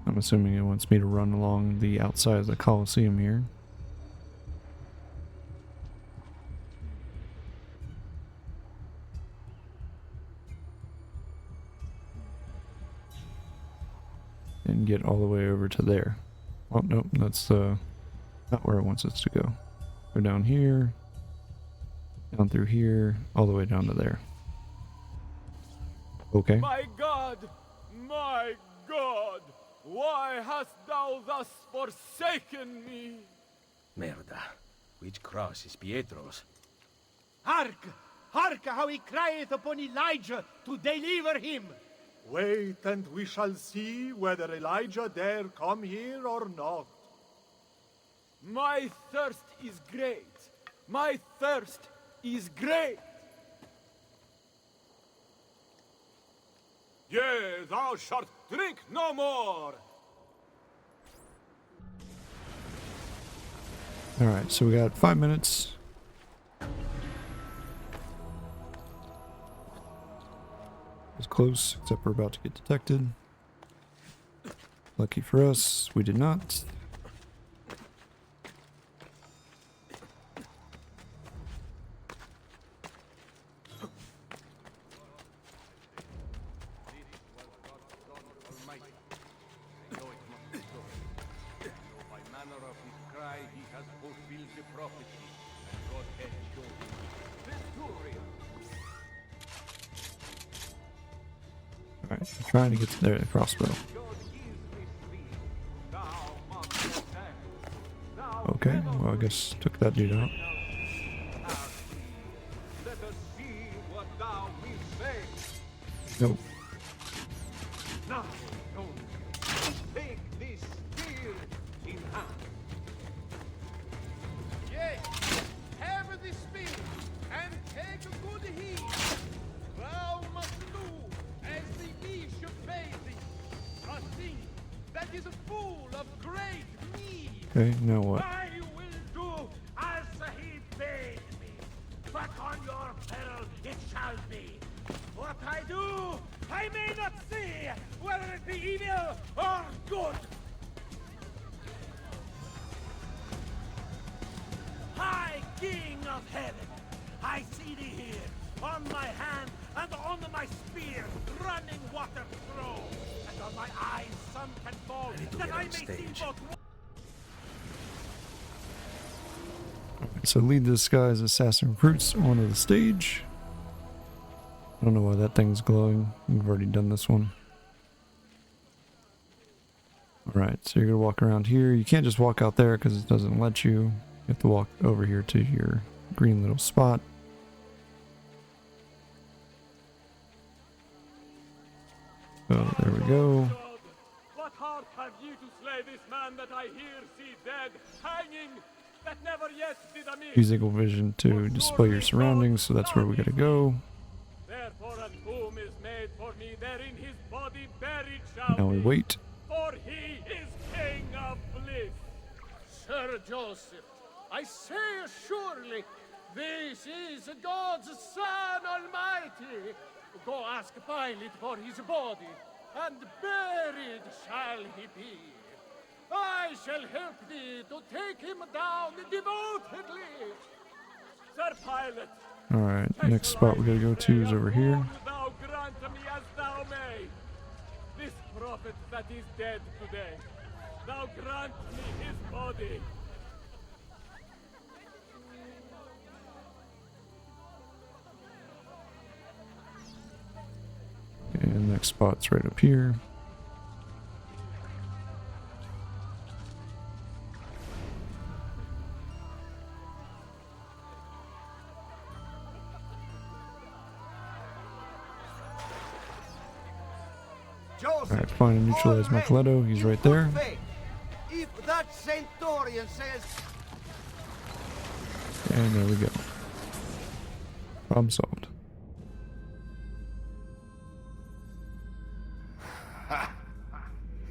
I'm assuming it wants me to run along the outside of the Colosseum here. And get all the way over to there. Oh, nope, that's not where it wants us to go. Go down here, down through here, all the way down to there. Okay. My God! My God! Why hast thou thus forsaken me? Merda. Which cross is Pietro's? Hark! Hark how he crieth upon Elijah to deliver him! Wait, and we shall see whether Elijah dare come here or not. My thirst is great. My thirst is great. Yea, thou shalt drink no more. Alright, so we got 5 minutes. It's close, except we're about to get detected. Lucky for us, we did not. Alright, I'm trying to get to their crossbow. Okay, well I guess took that dude out. Nope. Now, take this spear in hand. Yea, have this spear and take a good heed. Thou must do as the bishop bade thee, a thing that is full of great need. Okay, now what? I will do as he bade me, but on your peril it shall be. What I do, I may not see, whether it be evil or good. High King of Heaven, I see thee here, on my hand and on my spear, running water through, and on my eyes some can fall, that I may see both. So lead this guy's assassin recruits onto the stage. I don't know why that thing's glowing. We've already done this one. Alright, so you're going to walk around here. You can't just walk out there because it doesn't let you. You have to walk over here to your green little spot. Oh, there we go. What heart have you to slay this man that I here see dead, hanging, that never yet did a meet? Use eagle vision to display your surroundings, so that's where we gotta go. Therefore, and whom is made for me, therein his body buried shall Now we be, wait. for he is King of bliss. Sir Joseph, I say surely, this is God's Son Almighty. Go ask Pilate for his body, and buried shall he be. I shall help thee to take him down devotedly. Sir Pilate, Alright, next spot we gotta go to is over here. thou grant me as thou may. This prophet that is dead today, thou grant me his body. And next spot's right up here. Alright, find and neutralize Micheletto. He's right there. If that Centurion says... And there we go. Problem solved.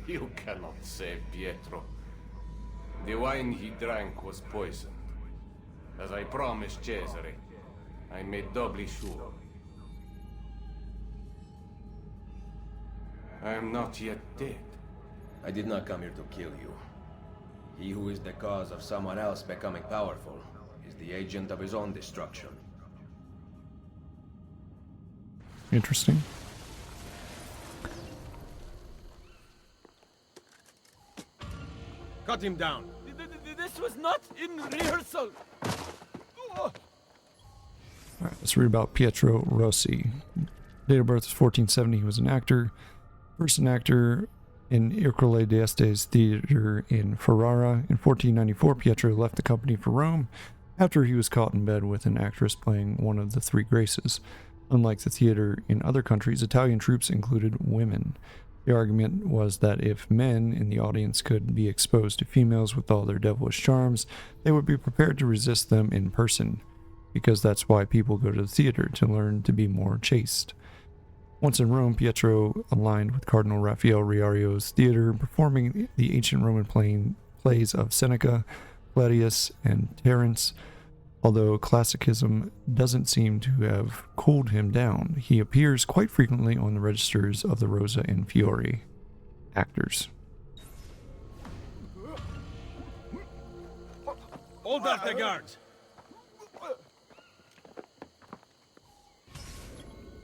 You cannot save Pietro. The wine he drank was poisoned. As I promised Cesare, I made doubly sure. I am not yet dead. I did not come here to kill you. He who is the cause of someone else becoming powerful is the agent of his own destruction. Interesting. Cut him down. This was not in rehearsal. Alright, let's read about Pietro Rossi. Date of birth is 1470. He was an actor. First an actor in Ercole d'Este's theater in Ferrara. In 1494, Pietro left the company for Rome after he was caught in bed with an actress playing one of the three graces. Unlike the theater in other countries, Italian troops included women. The argument was that if men in the audience could be exposed to females with all their devilish charms, they would be prepared to resist them in person, because that's why people go to the theater, to learn to be more chaste. Once in Rome, Pietro aligned with Cardinal Raphael Riario's theater, performing the ancient Roman plays of Seneca, Claudius, and Terence. Although classicism doesn't seem to have cooled him down, he appears quite frequently on the registers of the Rosa and Fiore actors. Hold up the guards.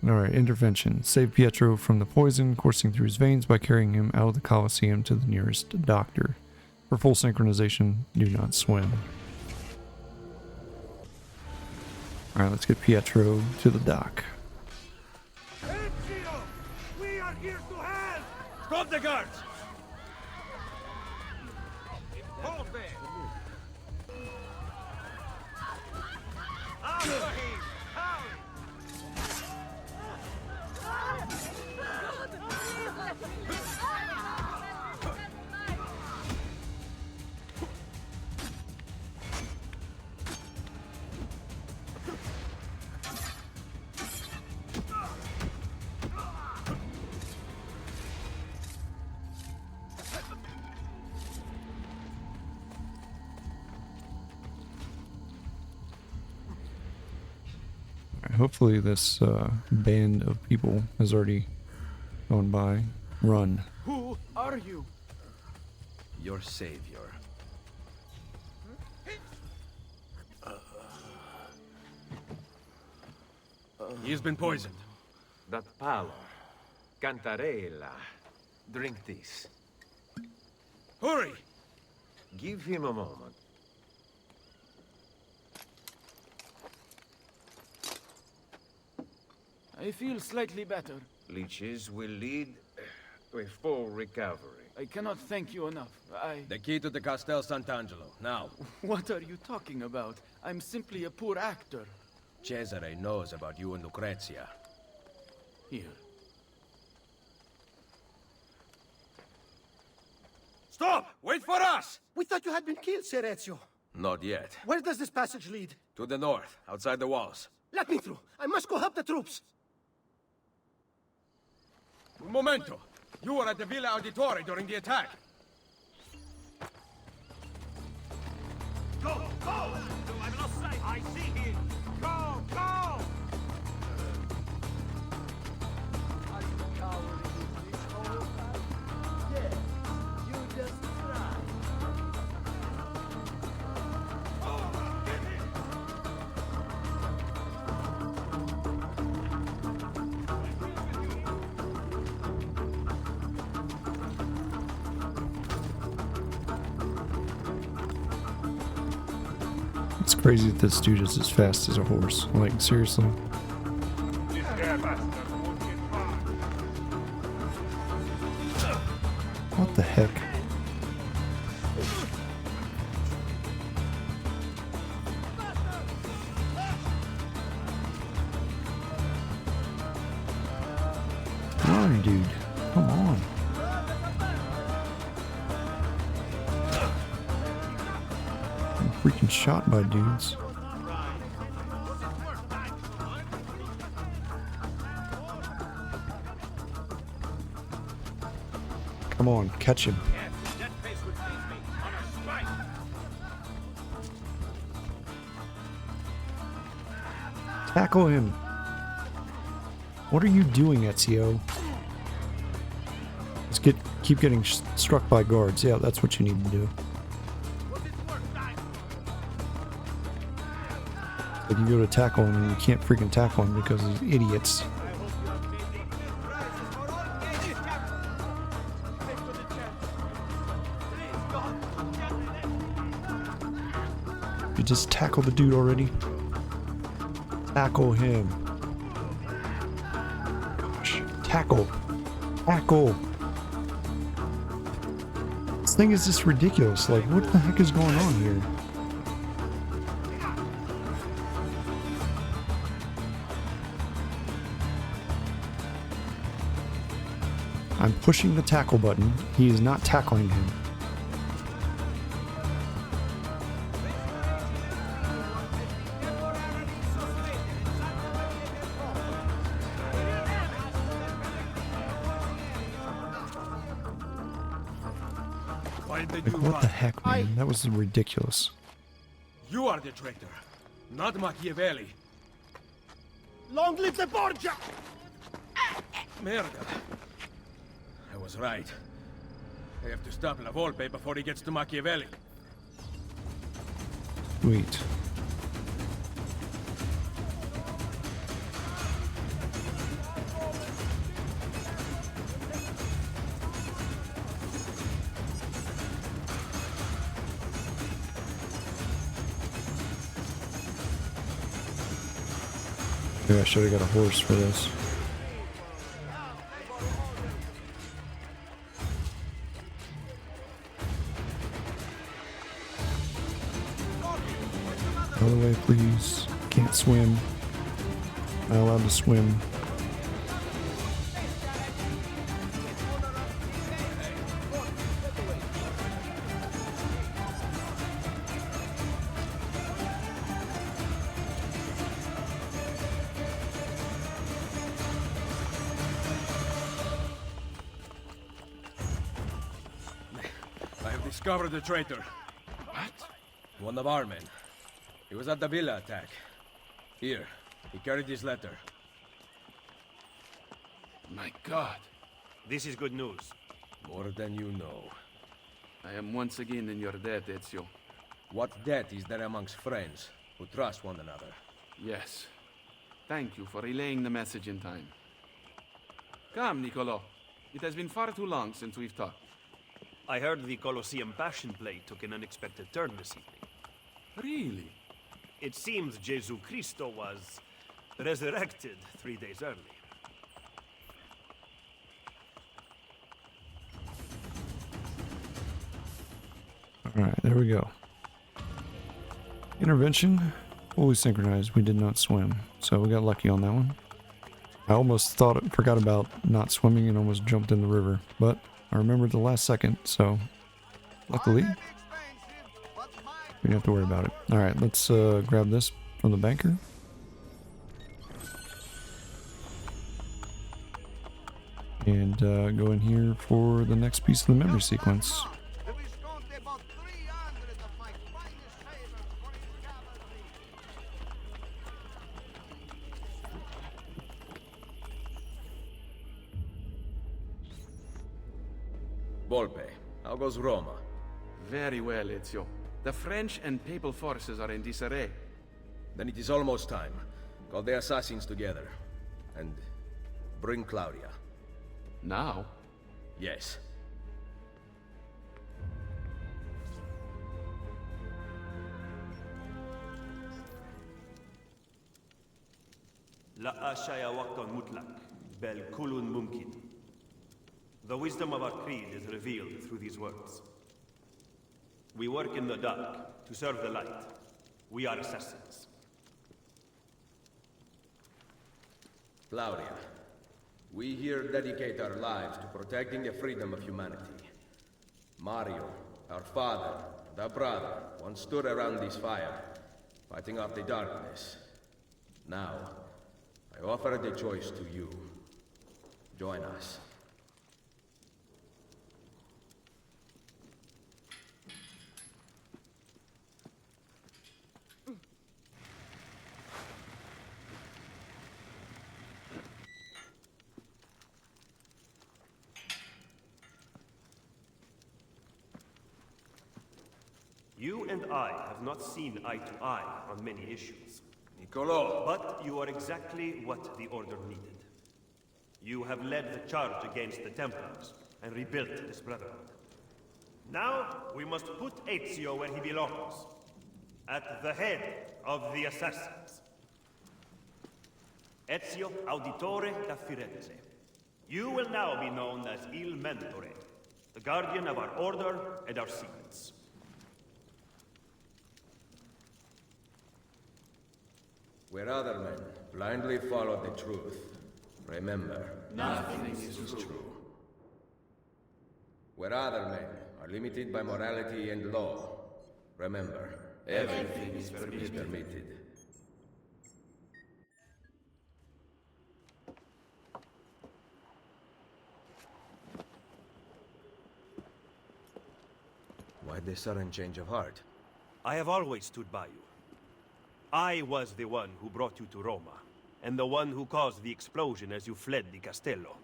Alright, intervention. Save Pietro from the poison coursing through his veins by carrying him out of the Colosseum to the nearest doctor. For full synchronization, do not swim. Alright, let's get Pietro to the dock. Ezio! We are here to help! Stop the guards! Hold there! After him! Hurry! Hopefully this band of people has already gone by. Run. Who are you? Your savior. He's been poisoned. That pallor. Cantarella. Drink this. Hurry! Give him a moment. I feel slightly better. Leeches will lead to a full recovery. I cannot thank you enough. The key to the Castel Sant'Angelo, now. What are you talking about? I'm simply a poor actor. Cesare knows about you and Lucrezia. Here. Stop! Wait for us! We thought you had been killed, Sir Ezio. Not yet. Where does this passage lead? To the north, outside the walls. Let me through. I must go help the troops. Un momento! You were at the Villa Auditore during the attack. Go! Go! I'm not safe. I see him. Go! Go! Are you cowering this whole time? Yes. You just try. It's crazy that this dude is as fast as a horse. Like, seriously. What the heck? Come on, dude. Come on. I'm freaking shot by dudes. Come on, catch him. Tackle him. What are you doing, Ezio? Let's keep getting struck by guards. Yeah, that's what you need to do. Like you go to tackle him and you can't freaking tackle him because he's idiots. You just tackle the dude already. Tackle him. Gosh, tackle. Tackle. This thing is just ridiculous. Like, what the heck is going on here? I'm pushing the tackle button. He is not tackling him. Like, what the heck, man? That was ridiculous. You are the traitor, not Machiavelli. Long live the Borgia! Merda. I was right. I have to stop La Volpe before he gets to Machiavelli. Wait. Maybe I should have got a horse for this. Out of the way, please. Can't swim. Not allowed to swim. I have discovered the traitor. What? One of our men. He was at the villa attack. Here, he carried this letter. My God. This is good news. More than you know. I am once again in your debt, Ezio. What debt is there amongst friends who trust one another? Yes. Thank you for relaying the message in time. Come, Niccolo. It has been far too long since we've talked. I heard the Colosseum Passion Play took an unexpected turn this evening. Really? It seems Jesu Christo was resurrected 3 days early. Alright, there we go. Intervention. Fully synchronized. We did not swim. So we got lucky on that one. I almost forgot about not swimming and almost jumped in the river. But I remembered the last second, so luckily we don't have to worry about it. Alright, let's grab this from the banker. And go in here for the next piece of the memory sequence. Volpe, how goes Roma? Very well, Ezio. The French and Papal forces are in disarray. Then it is almost time. Call the assassins together. And bring Claudia. Now? Yes. La ashaya waqton mutlak, bel kulun mumkin. The wisdom of our creed is revealed through these words. We work in the dark to serve the light. We are assassins. Claudia, we here dedicate our lives to protecting the freedom of humanity. Mario, our father, and our brother, once stood around this fire, fighting off the darkness. Now, I offer the choice to you. Join us. You and I have not seen eye to eye on many issues. Niccolo! But you are exactly what the Order needed. You have led the charge against the Templars and rebuilt this Brotherhood. Now, we must put Ezio where he belongs. At the head of the assassins. Ezio Auditore da Firenze. You will now be known as Il Mentore, the guardian of our order and our secrets. Where other men blindly follow the truth, remember, nothing is true. Where other men are limited by morality and law, remember, everything is permitted. Why the sudden change of heart? I have always stood by you. I was the one who brought you to Roma, and the one who caused the explosion as you fled the Castello.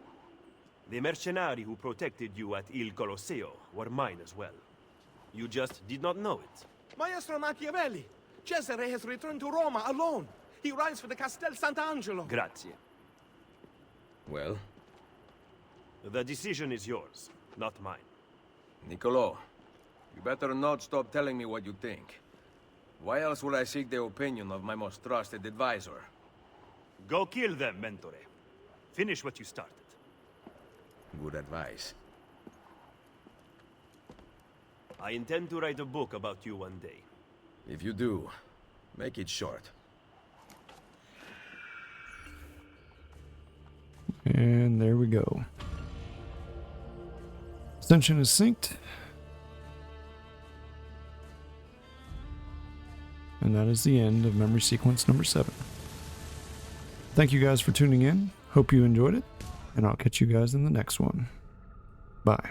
The mercenari who protected you at Il Colosseo were mine as well. You just did not know it. Maestro Machiavelli! Cesare has returned to Roma alone. He rides for the Castel Sant'Angelo. Grazie. Well? The decision is yours, not mine. Niccolo, you better not stop telling me what you think. Why else would I seek the opinion of my most trusted advisor? Go kill them, Mentore. Finish what you started. Good advice. I intend to write a book about you one day. If you do, make it short. And there we go. Ascension is synced. And that is the end of memory sequence number 7. Thank you guys for tuning in. Hope you enjoyed it. And I'll catch you guys in the next one. Bye.